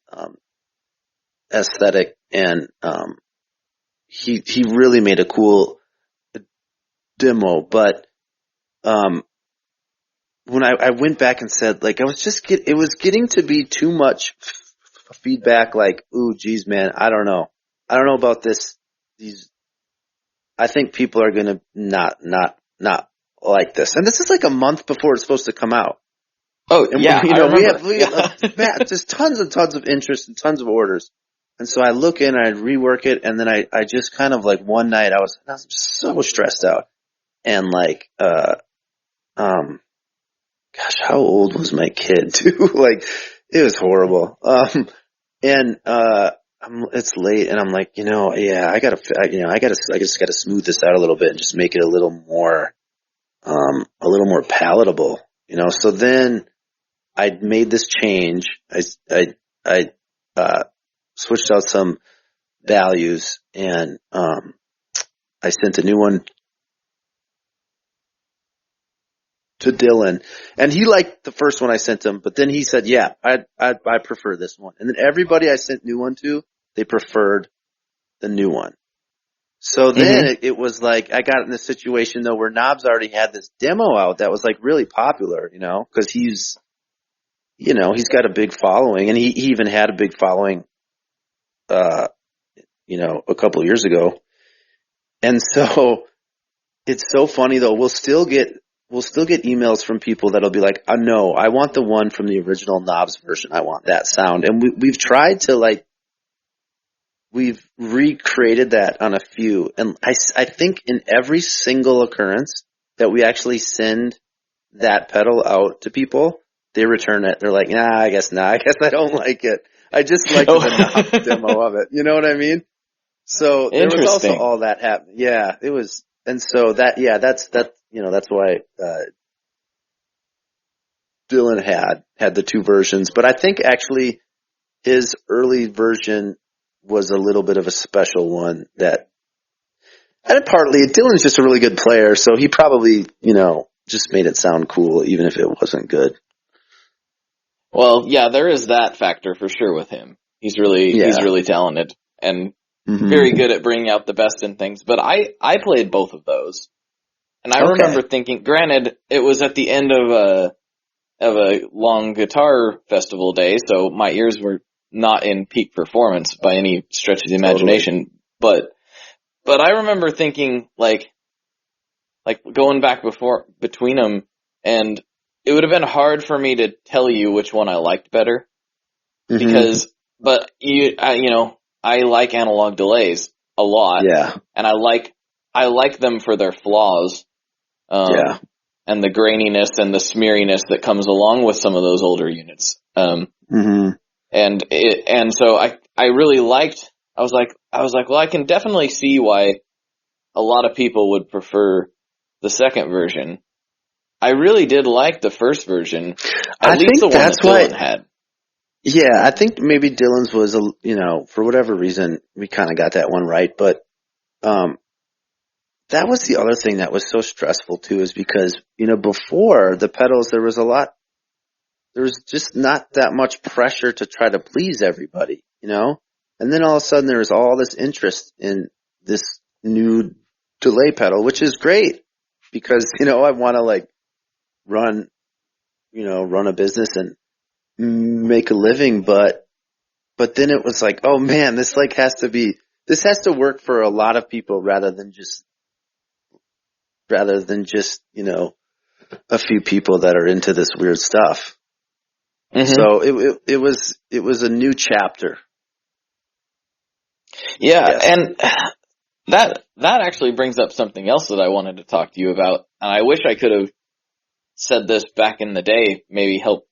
aesthetic, and, he really made a cool demo. But, when I went back and said, like, it was getting to be too much feedback, like, ooh, geez, man, I don't know about I think people are gonna not like this. And this is like a month before it's supposed to come out. Oh, and yeah, we have just tons and tons of interest and tons of orders. And so I look in, I rework it, and then I just kind of like one night I was so stressed out. And like, gosh, how old was my kid too? Like, it was horrible. It's late and I'm like, yeah, I just gotta smooth this out a little bit and just make it a little more palatable, So then I made this change. I switched out some values and, I sent a new one to Dylan, and he liked the first one I sent him, but then he said, yeah, I prefer this one. And then everybody I sent new one to, they preferred the new one. So then it was like, I got in this situation though where Knobs already had this demo out that was like really popular, cause he's got a big following, and he even had a big following, a couple of years ago. And so it's so funny though, we'll still get emails from people that'll be like, no, I want the one from the original Knobs version. I want that sound. And we've tried to we've recreated that on a few. And I think in every single occurrence that we actually send that pedal out to people, they return it. They're like, I guess I don't like it. I just like the Knobs demo of it. You know what I mean? So there was also all that happening. Yeah, it was. And so that's why, Dylan had the two versions, but I think actually his early version was a little bit of a special one and partly Dylan's just a really good player. So he probably, just made it sound cool, even if it wasn't good. Well, yeah, there is that factor for sure with him. He's really talented and very good at bringing out the best in things. But I played both of those. And I remember thinking, granted, it was at the end of a long guitar festival day, so my ears were not in peak performance by any stretch of the imagination. But I remember thinking like going back between them, and it would have been hard for me to tell you which one I liked better I like analog delays a lot. Yeah. And I like them for their flaws. And the graininess and the smeariness that comes along with some of those older units. And so I really liked, I was like, well, I can definitely see why a lot of people would prefer the second version. I really did like the first version. At least the one that Dylan had. Yeah, I think maybe Dylan's was, for whatever reason, we kind of got that one right. But that was the other thing that was so stressful too, is because, before the pedals, there was just not that much pressure to try to please everybody, And then all of a sudden there was all this interest in this new delay pedal, which is great because, I want to run a business and make a living, but then it was like, oh man, this has to work for a lot of people rather than just a few people that are into this weird stuff. So it was a new chapter. Yeah. And that actually brings up something else that I wanted to talk to you about. And I wish I could have said this back in the day, maybe help.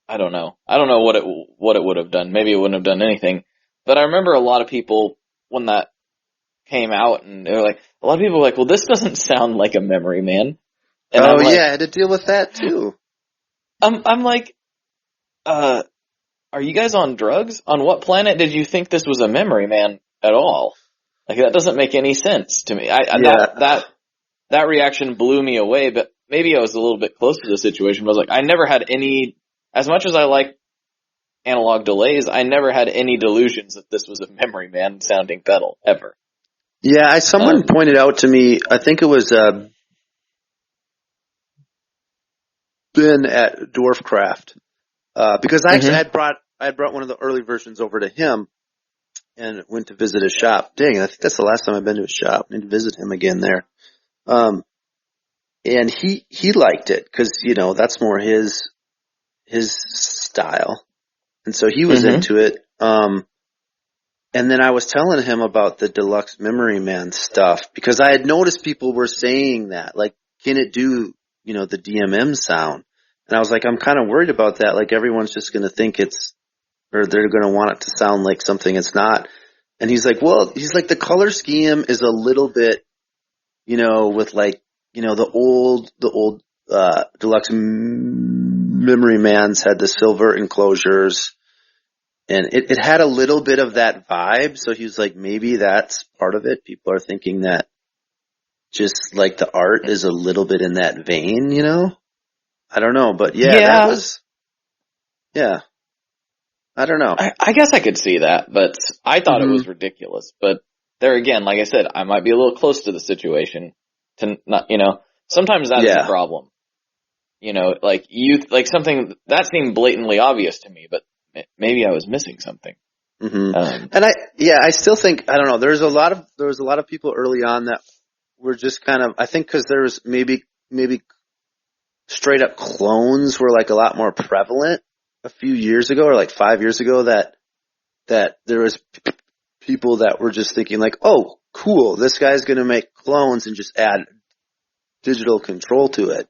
I don't know what it would have done. Maybe it wouldn't have done anything. But I remember a lot of people when that came out, and they were like, a lot of people were like, well, this doesn't sound like a Memory Man. And I had to deal with that too. I'm like, are you guys on drugs? On what planet did you think this was a Memory Man at all? Like, that doesn't make any sense to me. That reaction blew me away, but maybe I was a little bit close to the situation. But I was like, I never had any, as much as I like analog delays, I never had any delusions that this was a Memory Man sounding pedal, ever. Yeah, someone pointed out to me, I think it was Ben at Dwarfcraft, because I actually had brought one of the early versions over to him and went to visit his shop. Dang, I think that's the last time I've been to his shop. I need to visit him again there. And he liked it because, that's more his style. And so he was into it. And then I was telling him about the Deluxe Memory Man stuff because I had noticed people were saying that, like, can it do, the DMM sound? And I was like, I'm kind of worried about that. Like, everyone's just going to think or they're going to want it to sound like something it's not. And he's like, the color scheme is a little bit, with like, the old Deluxe Memory Mans had the silver enclosures. And it had a little bit of that vibe, so he was like, maybe that's part of it. People are thinking that just like the art is a little bit in that vein, I don't know, but that was, I don't know. I guess I could see that, but I thought it was ridiculous. But there again, like I said, I might be a little close to the situation to not, sometimes that's the problem. Like something that seemed blatantly obvious to me, but maybe I was missing something. And I still think, I don't know, there was a lot of people early on that were just kind of, I think cause there was maybe straight up clones were like a lot more prevalent a few years ago or like 5 years ago that there was people that were just thinking like, oh, cool, this guy's going to make clones and just add digital control to it.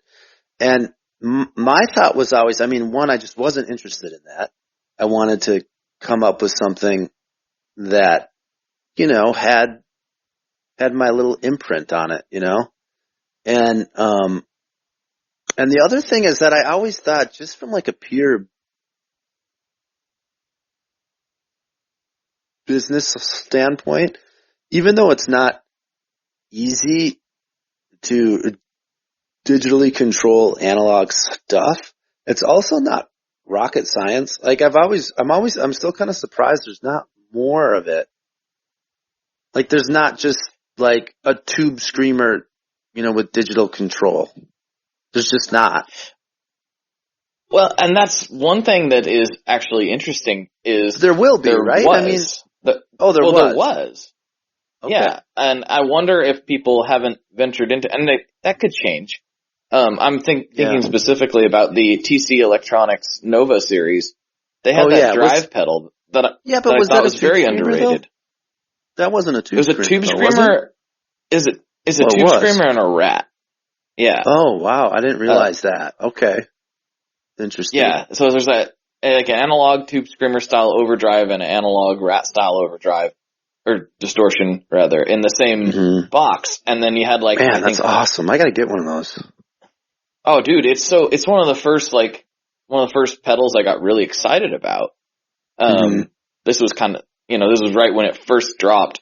And my thought was always, one, I just wasn't interested in that. I wanted to come up with something that, had my little imprint on it, And the other thing is that I always thought just from like a pure business standpoint, even though it's not easy to digitally control analog stuff, it's also not rocket science. Like I'm still kind of surprised there's not more of it. Like there's not just like a tube screamer, with digital control. There's just not. Well, and that's one thing that is actually interesting is there will be, right? There was. Okay. Yeah, and I wonder if people haven't ventured into, and that could change. I'm thinking specifically about the TC Electronics Nova series. They had that drive pedal that I thought was very underrated. That wasn't a tube screamer. It was a tube screamer. Is a tube screamer and a rat. Yeah. Oh, wow. I didn't realize that. Okay. Interesting. Yeah. So there's like an analog tube screamer style overdrive and an analog rat style overdrive, or distortion rather, in the same box. And then you had like, man, that's awesome. I gotta get one of those. Oh, dude, it's one of the first pedals I got really excited about. This was kind of, this was right when it first dropped,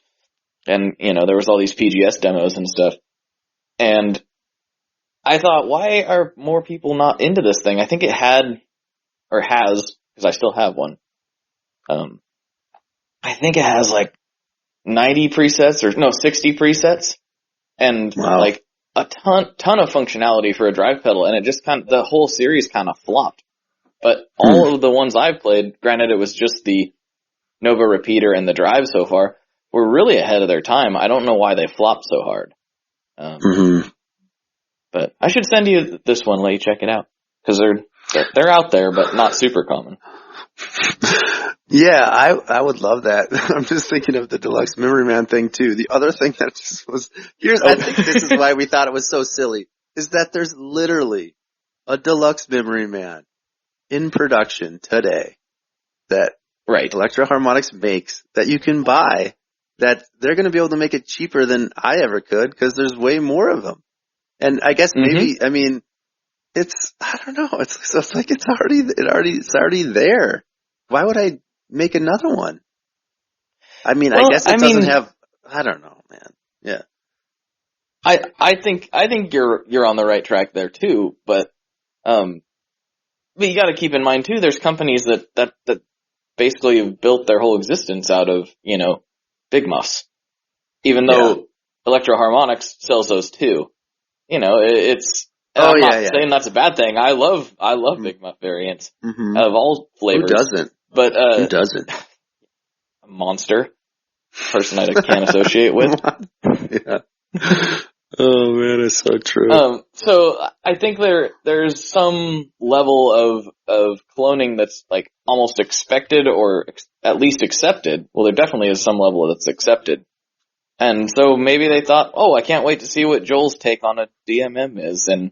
and, there was all these PGS demos and stuff. And I thought, why are more people not into this thing? I think it had, or has, because I still have one. I think it has like 90 presets, 60 presets, and like a ton of functionality for a drive pedal, and it just the whole series kind of flopped. But all of the ones I've played, granted it was just the Nova repeater and the drive so far, were really ahead of their time. I don't know why they flopped so hard. But I should send you this one, let you check it out, because they're out there, but not super common. Yeah, I would love that. I'm just thinking of the Deluxe Memory Man thing too. The other thing that just was, I think this is why we thought it was so silly, is that there's literally a Deluxe Memory Man in production today that Electro Harmonix makes that you can buy, that they're going to be able to make it cheaper than I ever could because there's way more of them. And I guess maybe, it's, I don't know, it's like it's already there. Why would I make another one? I guess it doesn't have, I don't know, man. Yeah. I think you're on the right track there too, but you gotta keep in mind too, there's companies that basically have built their whole existence out of, big muffs. Even though Electro Harmonix sells those too. I'm not saying that's a bad thing. I love big muff variants of all flavors. Who doesn't? But who doesn't? A monster person I can't associate with. Yeah. Oh man, it's so true. So I think there's some level of cloning that's like almost expected or at least accepted. Well, there definitely is some level that's accepted. And so maybe they thought, oh, I can't wait to see what Joel's take on a DMM is, and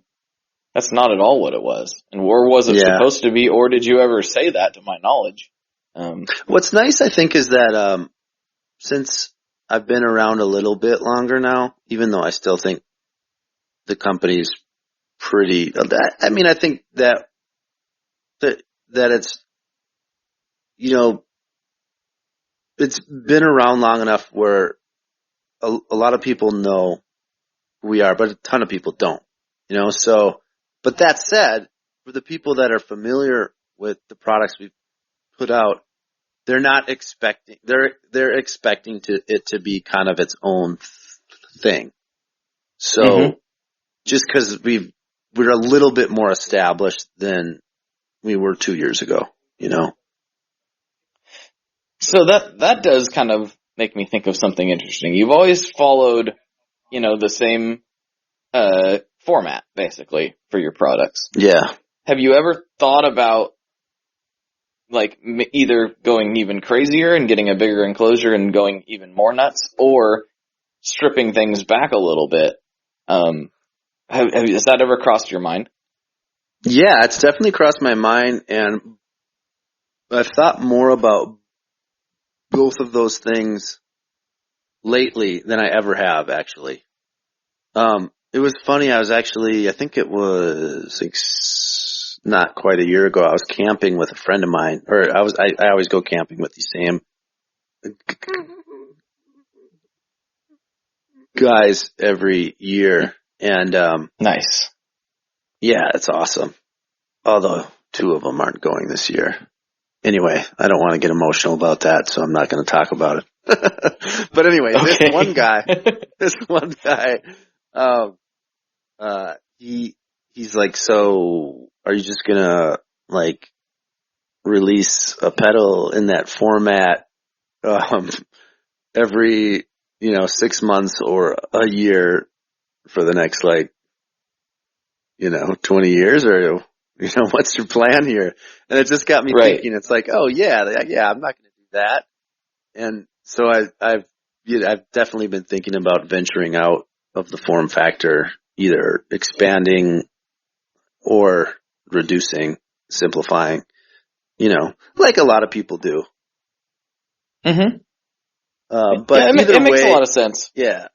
that's not at all what it was. And where was it supposed to be, or did you ever say that, to my knowledge? What's nice, I think, is that since I've been around a little bit longer now, even though I still think the company's pretty, I mean, I think that it's, you know, it's been around long enough where a lot of people know who we are, but a ton of people don't, you know, so, but that said, for the people that are familiar with the products we've put out, they're not expecting, they're expecting it to be kind of its own thing. So just cause we're a little bit more established than we were 2 years ago, you know? So that does kind of make me think of something interesting. You've always followed, you know, the same, format, basically, for your products. Yeah. Have you ever thought about, like, either going even crazier and getting a bigger enclosure and going even more nuts, or stripping things back a little bit? Has that ever crossed your mind? Yeah, it's definitely crossed my mind, and I've thought more about both of those things lately than I ever have, actually. It was funny, I think it was not quite a year ago, I was camping with a friend of mine, or I always go camping with the same guys every year, and Nice. Yeah, it's awesome. Although 2 of them aren't going this year. Anyway, I don't want to get emotional about that, so I'm not going to talk about it. But anyway, Okay. this one guy, he's like, so are you just gonna like release a pedal in that format, every, 6 months or a year for the next 20 years, or, what's your plan here? And it just got me thinking, it's like, oh yeah, I'm not going to do that. And so I've definitely been thinking about venturing out of the form factor, either expanding or reducing, simplifying, like a lot of people do. Mm-hmm. But it makes a lot of sense. Yeah.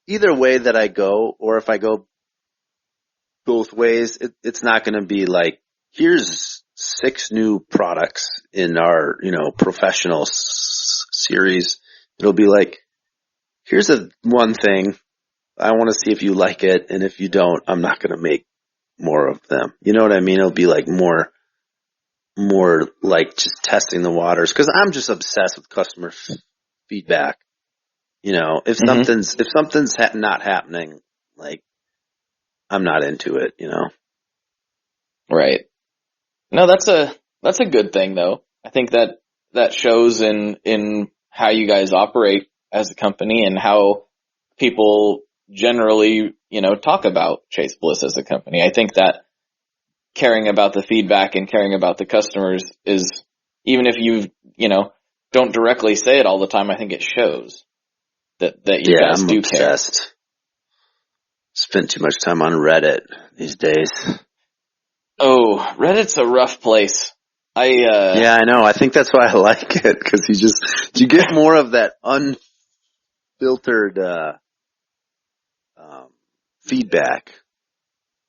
Either way that I go, or if I go both ways, it's not going to be like, here's 6 new products in our, professional series. It'll be like, here's one thing. I want to see if you like it. And if you don't, I'm not going to make more of them. You know what I mean? It'll be like more like just testing the waters. Cause I'm just obsessed with customer feedback. If something's not happening, like, I'm not into it, Right. No, that's a good thing, though. I think that shows in how you guys operate as a company and how people generally, talk about Chase Bliss as a company. I think that caring about the feedback and caring about the customers is, even if you don't directly say it all the time, I think it shows that you guys I'm do obsessed. care. Spent too much time on Reddit these days. Oh, Reddit's a rough place. Yeah, I know. I think that's why I like it, because you get more of that unfiltered feedback.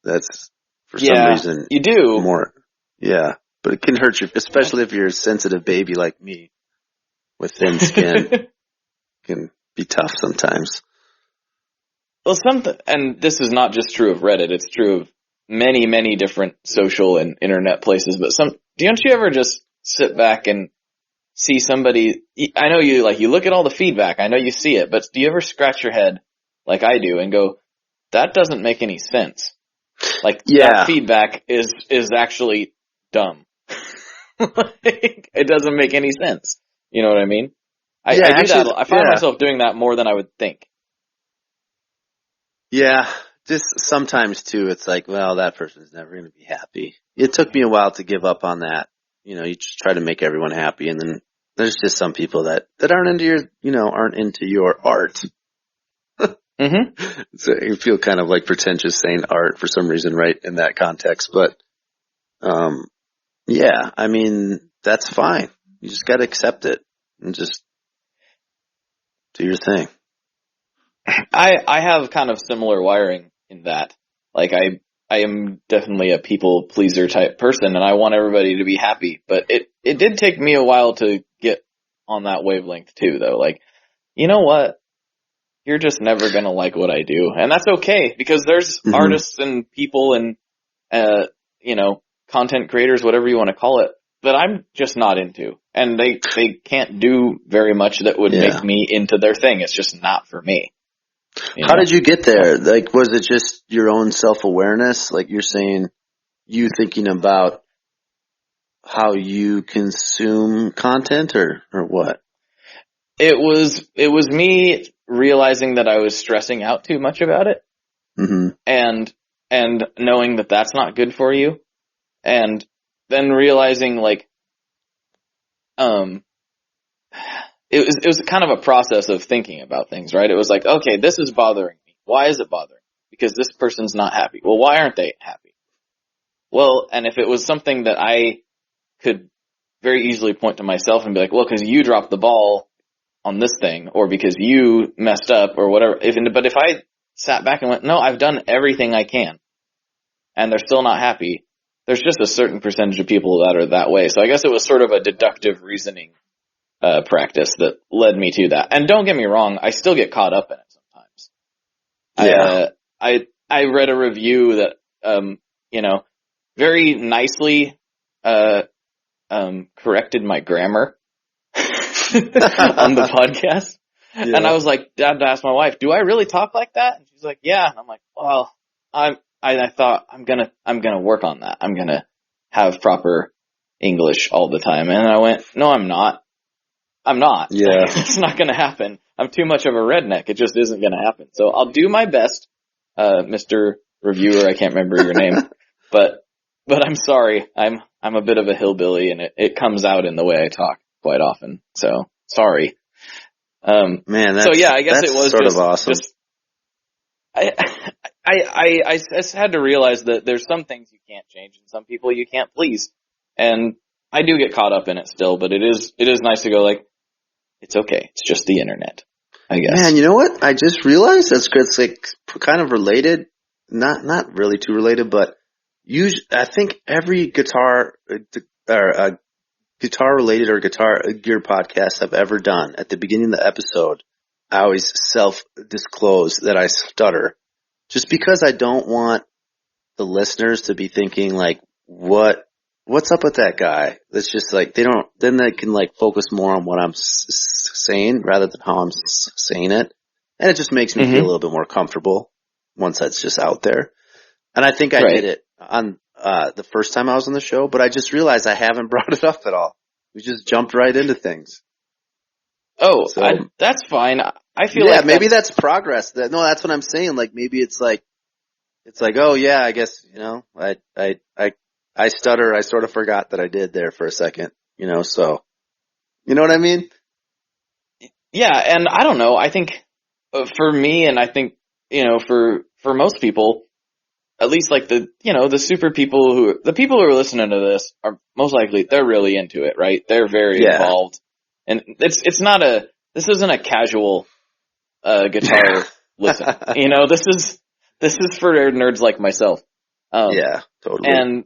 That's for some reason you do more. Yeah, but it can hurt you, especially if you're a sensitive baby like me with thin skin. Can be tough sometimes. Well, and this is not just true of Reddit, it's true of many, many different social and internet places, but don't you ever just sit back and see somebody, I know you look at all the feedback, I know you see it, but do you ever scratch your head like I do and go, that doesn't make any sense? That feedback is actually dumb. It doesn't make any sense. You know what I mean? I do that. I find myself doing that more than I would think. Yeah, just sometimes too, it's like, well, that person's never going to be happy. It took me a while to give up on that. You just try to make everyone happy, and then there's just some people that aren't into your art. Mm-hmm. So you feel kind of like pretentious saying art for some reason, right, in that context. But, yeah, I mean, that's fine. You just got to accept it and just do your thing. I have kind of similar wiring in that. Like, I am definitely a people pleaser type person, and I want everybody to be happy. But it did take me a while to get on that wavelength too, though. Like, you know what? You're just never gonna like what I do, and that's okay, because there's artists and people and content creators, whatever you want to call it, that I'm just not into, and they can't do very much that would make me into their thing. It's just not for me. How did you get there? Like, was it just your own self-awareness? Like you're saying, you thinking about how you consume content, or what? It was me realizing that I was stressing out too much about it, and knowing that that's not good for you, and then realizing like, it was kind of a process of thinking about things, right? It was like, okay, this is bothering me. Why is it bothering me? Because this person's not happy. Well, why aren't they happy? Well, and if it was something that I could very easily point to myself and be like, well, because you dropped the ball on this thing, or because you messed up, or whatever. But if I sat back and went, no, I've done everything I can, and they're still not happy, there's just a certain percentage of people that are that way. So I guess it was sort of a deductive reasoning practice that led me to that. And don't get me wrong, I still get caught up in it sometimes. Yeah. I read a review that, very nicely corrected my grammar on the podcast. Yeah. And I was like, Dad, asked my wife, do I really talk like that? And she's like, yeah. And I'm like, well, I thought I'm gonna work on that. I'm gonna have proper English all the time. And I went, no, I'm not. Yeah. It's not gonna happen. I'm too much of a redneck. It just isn't gonna happen. So I'll do my best, Mr. Reviewer. I can't remember your name, but I'm sorry. I'm a bit of a hillbilly, and it comes out in the way I talk quite often. So sorry. Man, so yeah, I guess it was sort of awesome. I just had to realize that there's some things you can't change and some people you can't please. And I do get caught up in it still, but it is nice to go like, it's okay. It's just the internet, I guess. Man, you know what? I just realized it's like kind of related, not really too related, but I think every guitar related or guitar gear podcast I've ever done, at the beginning of the episode, I always self-disclose that I stutter, just because I don't want the listeners to be thinking like, what's up with that guy? That's just like, then they can like focus more on what I'm saying rather than how I'm saying it. And it just makes me feel a little bit more comfortable once that's just out there. And I think I did it on the first time I was on the show, but I just realized I haven't brought it up at all. We just jumped right into things. Oh, so, that's fine. I feel like maybe that's progress. No, that's what I'm saying. Like maybe it's like, oh yeah, I guess, I stutter. I sort of forgot that I did there for a second, so, you know what I mean? Yeah. And I don't know. I think for me, and I think, for most people, at least like the super people the people who are listening to this are most likely, they're really into it, right? They're very involved. And this isn't a casual, guitar listen. This is for nerds like myself. Yeah, totally.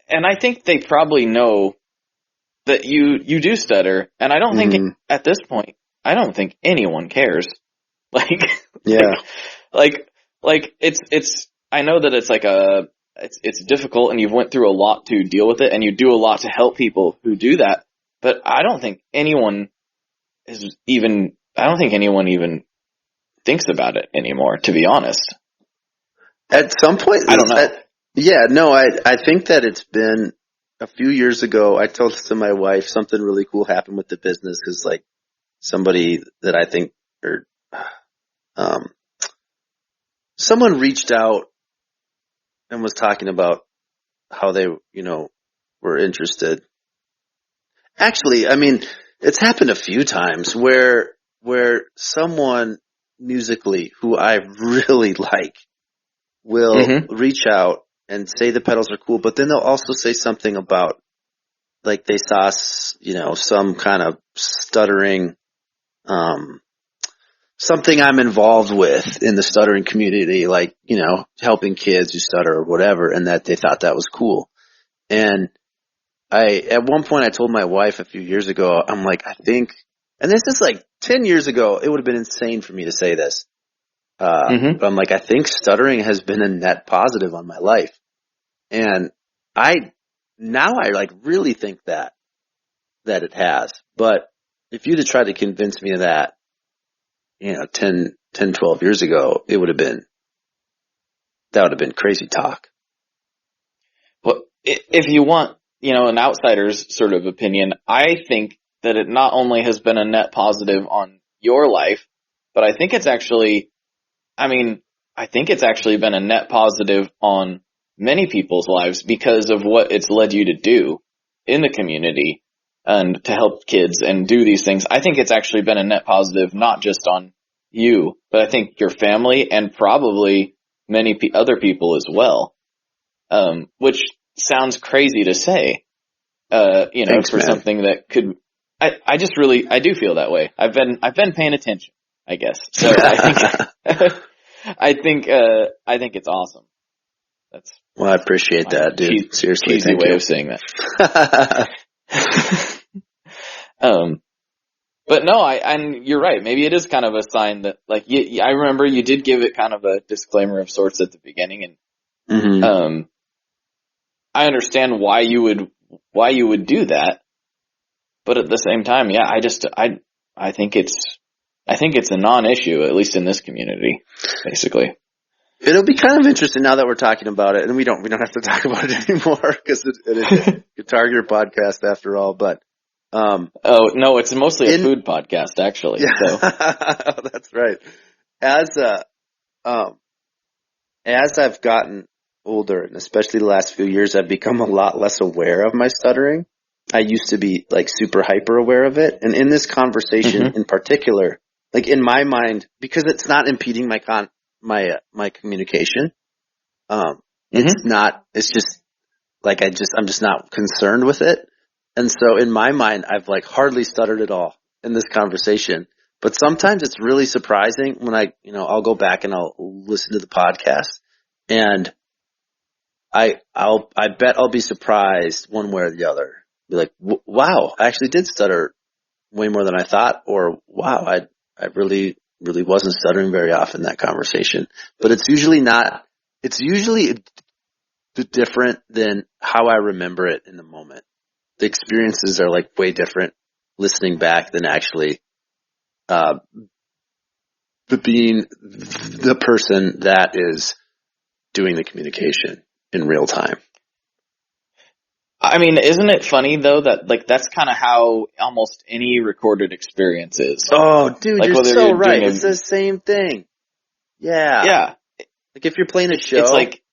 And I think they probably know that you do stutter. And I don't think at this point, I don't think anyone cares. It's, I know that it's like it's difficult, and you've went through a lot to deal with it, and you do a lot to help people who do that. But I don't think anyone even thinks about it anymore, to be honest. At some point, I don't know. I think that it's been a few years ago. I told to my wife something really cool happened with the business, because like somebody that I think someone reached out and was talking about how they, were interested. Actually, I mean, it's happened a few times where someone musically who I really like will reach out and say the pedals are cool, but then they'll also say something about, like, they saw, some kind of stuttering, something I'm involved with in the stuttering community, like, helping kids who stutter or whatever, and that they thought that was cool. And at one point I told my wife a few years ago, I'm like, I think, and this is like 10 years ago, it would have been insane for me to say this. But I'm like, I think stuttering has been a net positive on my life. And I like really think that it has. But if you'd have tried to convince me of that, 10, 12 years ago, that would have been crazy talk. Well, if you want, an outsider's sort of opinion, I think that it not only has been a net positive on your life, but I think it's actually been a net positive on many people's lives because of what it's led you to do in the community and to help kids and do these things. I think it's actually been a net positive, not just on you, but I think your family and probably many other people as well. Which sounds crazy to say, Thanks, for man. Something that could, I do feel that way. I've been paying attention, I guess. So I think it's awesome. Well, I appreciate that, dude. Seriously, cheesy way of saying that. But no, and you're right. Maybe it is kind of a sign that, like, I remember you did give it kind of a disclaimer of sorts at the beginning, and I understand why you would do that, but at the same time, yeah, I think it's a non-issue, at least in this community, basically. It'll be kind of interesting now that we're talking about it, and we don't have to talk about it anymore because it is a Guitar Gear podcast after all. But oh no, it's mostly a food podcast, actually. Yeah, so. That's right. As I've gotten older, and especially the last few years, I've become a lot less aware of my stuttering. I used to be like super hyper aware of it, and in this conversation in particular, like in my mind, because it's not impeding my communication. It's just like I'm just not concerned with it. And so in my mind, I've like hardly stuttered at all in this conversation. But sometimes it's really surprising when I'll go back and I'll listen to the podcast, and I bet I'll be surprised one way or the other. Be like, wow, I actually did stutter way more than I thought, or wow, I really wasn't stuttering very often in that conversation. But it's usually different than how I remember it in the moment. The experiences are like way different listening back than actually being the person that is doing the communication in real time. I mean, isn't it funny though that like that's kind of how almost any recorded experience is? Oh, dude, like, you're so right. It's the same thing. Yeah. Yeah. Like if you're playing a show. It's like,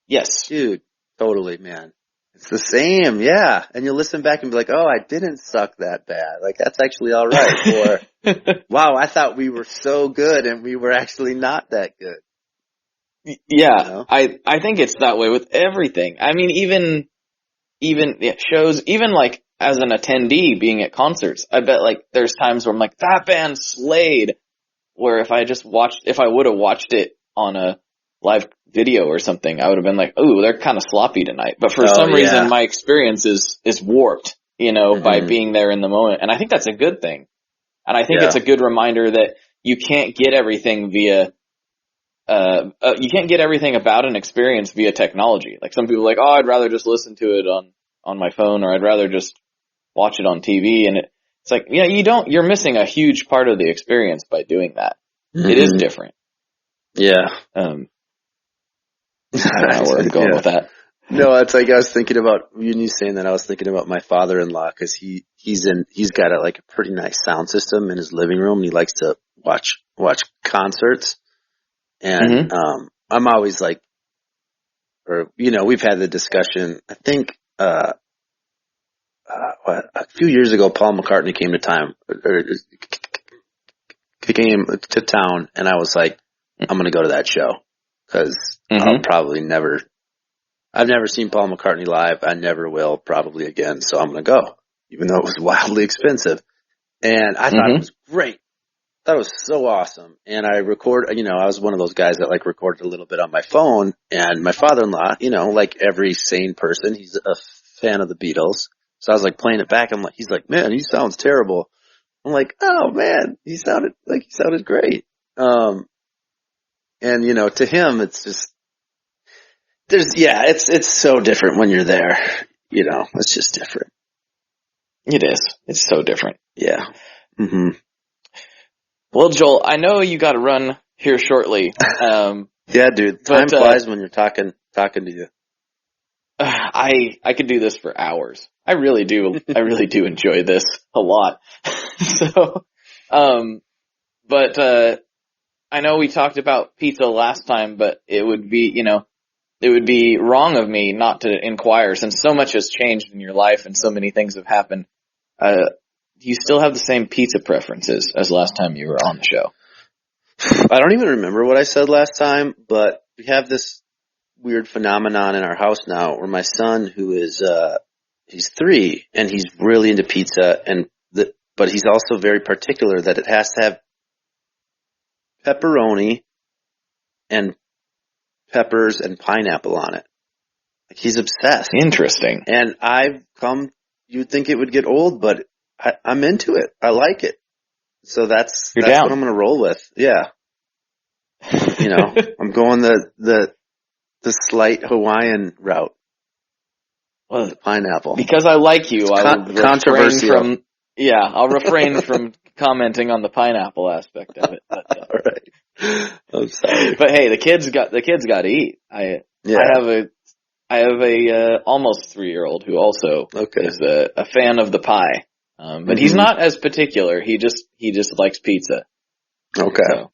yes. Dude, totally, man. It's the same, yeah. And you listen back and be like, oh, I didn't suck that bad. Like, that's actually all right. Or, wow, I thought we were so good and we were actually not that good. Yeah, I think it's that way with everything. I mean, even shows, even like as an attendee being at concerts, I bet like there's times where I'm like, that band slayed. Where if I would have watched it on a live video or something, I would have been like, oh, they're kind of sloppy tonight. But for some reason, my experience is warped, by being there in the moment. And I think that's a good thing. And I think it's a good reminder that you can't get everything you can't get everything about an experience via technology. Like some people are like, oh, I'd rather just listen to it on my phone, or I'd rather just watch it on TV. And it's like, yeah, you're missing a huge part of the experience by doing that. It is different. Yeah. I don't know where I'm going with that. No, it's like I was thinking about you saying that. I was thinking about my father-in-law because he's got a pretty nice sound system in his living room. And he likes to watch concerts, And, I'm always like, or, we've had the discussion, I think, a few years ago, Paul McCartney came to town, and I was like, I'm going to go to that show because I've never seen Paul McCartney live. I never will probably again. So I'm going to go, even though it was wildly expensive. And I thought it was great. I thought it was so awesome. And I I was one of those guys that like recorded a little bit on my phone, and my father-in-law, like every sane person, he's a fan of the Beatles. So I was like playing it back. He's like, man, he sounds terrible. I'm like, oh man, he sounded great. And to him, it's just, it's so different when you're there. It's just different. It is. It's so different. Yeah. Well, Joel, I know you got to run here shortly. Yeah, dude. Time flies when you're talking to you. I could do this for hours. I really do. I really do enjoy this a lot. So, but I know we talked about pizza last time, but it would be wrong of me not to inquire, since so much has changed in your life and so many things have happened. Do you still have the same pizza preferences as last time you were on the show? I don't even remember what I said last time, but we have this weird phenomenon in our house now where my son, who is, he's 3 and he's really into pizza, but he's also very particular that it has to have pepperoni and peppers and pineapple on it. Like, he's obsessed. Interesting. And you'd think it would get old, but I'm into it. I like it. So that's what I'm going to roll with. Yeah. I'm going the slight Hawaiian route. Well, the pineapple. Because I like you, I'll refrain from commenting on the pineapple aspect of it. But, all right. I'm sorry. But hey, the kids got to eat. I have a almost 3-year-old who also is a fan of the pie. But he's not as particular. He just likes pizza. Okay. So.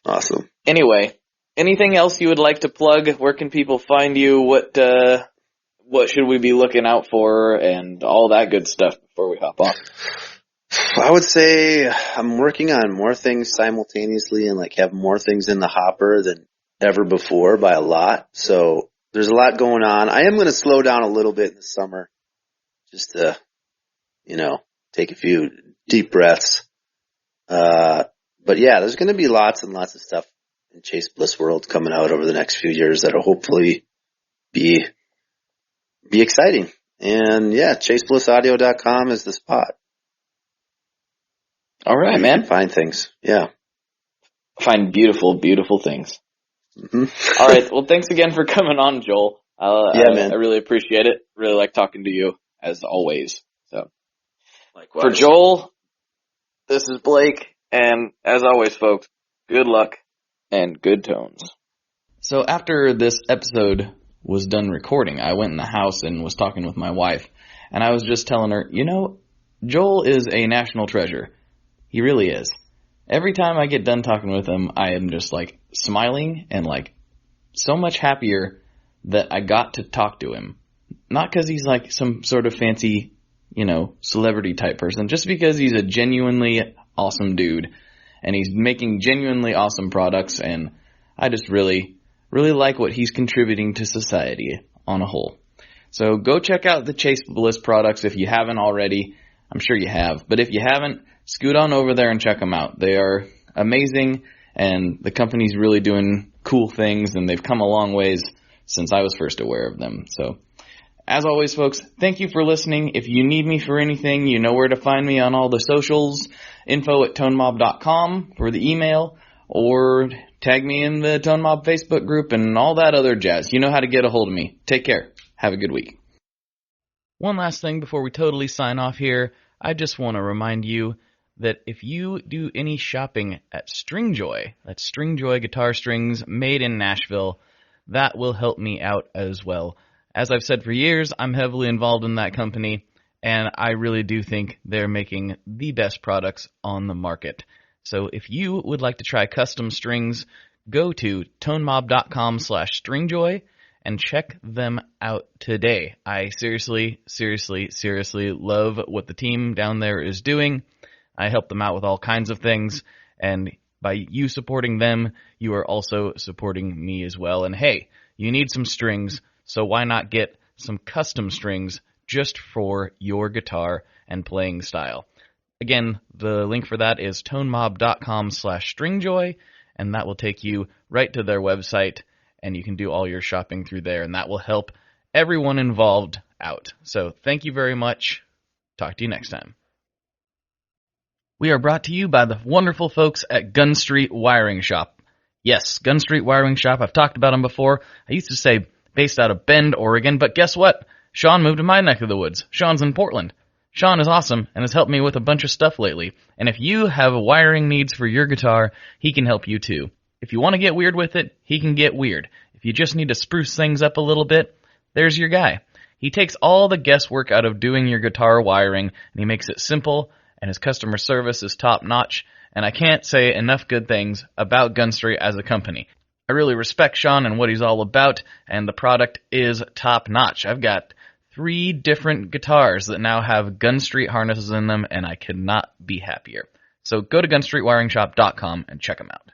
Awesome. Anyway, anything else you would like to plug? Where can people find you? What should we be looking out for, and all that good stuff before we hop on? I would say I'm working on more things simultaneously and like have more things in the hopper than ever before by a lot. So there's a lot going on. I am going to slow down a little bit in the summer just to, take a few deep breaths. But yeah, there's going to be lots and lots of stuff in Chase Bliss world coming out over the next few years that'll hopefully be exciting. And yeah, chaseblissaudio.com is the spot. All right, man. Find things. Yeah. Find beautiful, beautiful things. Mm-hmm. All right. Well, thanks again for coming on, Joel. Man. I really appreciate it. Really like talking to you as always. So, likewise. For Joel, this is Blake. And as always, folks, good luck and good tones. So after this episode was done recording, I went in the house and was talking with my wife. And I was just telling her, Joel is a national treasure. He really is. Every time I get done talking with him, I am just like smiling and like so much happier that I got to talk to him. Not because he's like some sort of fancy, celebrity type person, just because he's a genuinely awesome dude and he's making genuinely awesome products, and I just really, really like what he's contributing to society on a whole. So go check out the Chase Bliss products if you haven't already. I'm sure you have, but if you haven't, scoot on over there and check them out. They are amazing, and the company's really doing cool things, and they've come a long ways since I was first aware of them. So, as always, folks, thank you for listening. If you need me for anything, you know where to find me on all the socials, info@tonemob.com for the email, or tag me in the Tone Mob Facebook group and all that other jazz. You know how to get a hold of me. Take care. Have a good week. One last thing before we totally sign off here. I just want to remind you that if you do any shopping at Stringjoy, that's Stringjoy guitar strings made in Nashville, that will help me out as well. As I've said for years, I'm heavily involved in that company, and I really do think they're making the best products on the market. So if you would like to try custom strings, go to tonemob.com/stringjoy and check them out today. I seriously love what the team down there is doing. I help them out with all kinds of things, and by you supporting them, you are also supporting me as well. And hey, you need some strings, so why not get some custom strings just for your guitar and playing style? Again, the link for that is tonemob.com/stringjoy, and that will take you right to their website, and you can do all your shopping through there, and that will help everyone involved out. So thank you very much. Talk to you next time. We are brought to you by the wonderful folks at Gun Street Wiring Shop. Yes, Gun Street Wiring Shop. I've talked about them before. I used to say based out of Bend, Oregon, but guess what? Sean moved to my neck of the woods. Sean's in Portland. Sean is awesome and has helped me with a bunch of stuff lately. And if you have wiring needs for your guitar, he can help you too. If you want to get weird with it, he can get weird. If you just need to spruce things up a little bit, there's your guy. He takes all the guesswork out of doing your guitar wiring, and he makes it simple, and his customer service is top-notch, and I can't say enough good things about Gun Street as a company. I really respect Sean and what he's all about, and the product is top-notch. I've got 3 different guitars that now have Gun Street harnesses in them, and I could not be happier. So go to gunstreetwiringshop.com and check them out.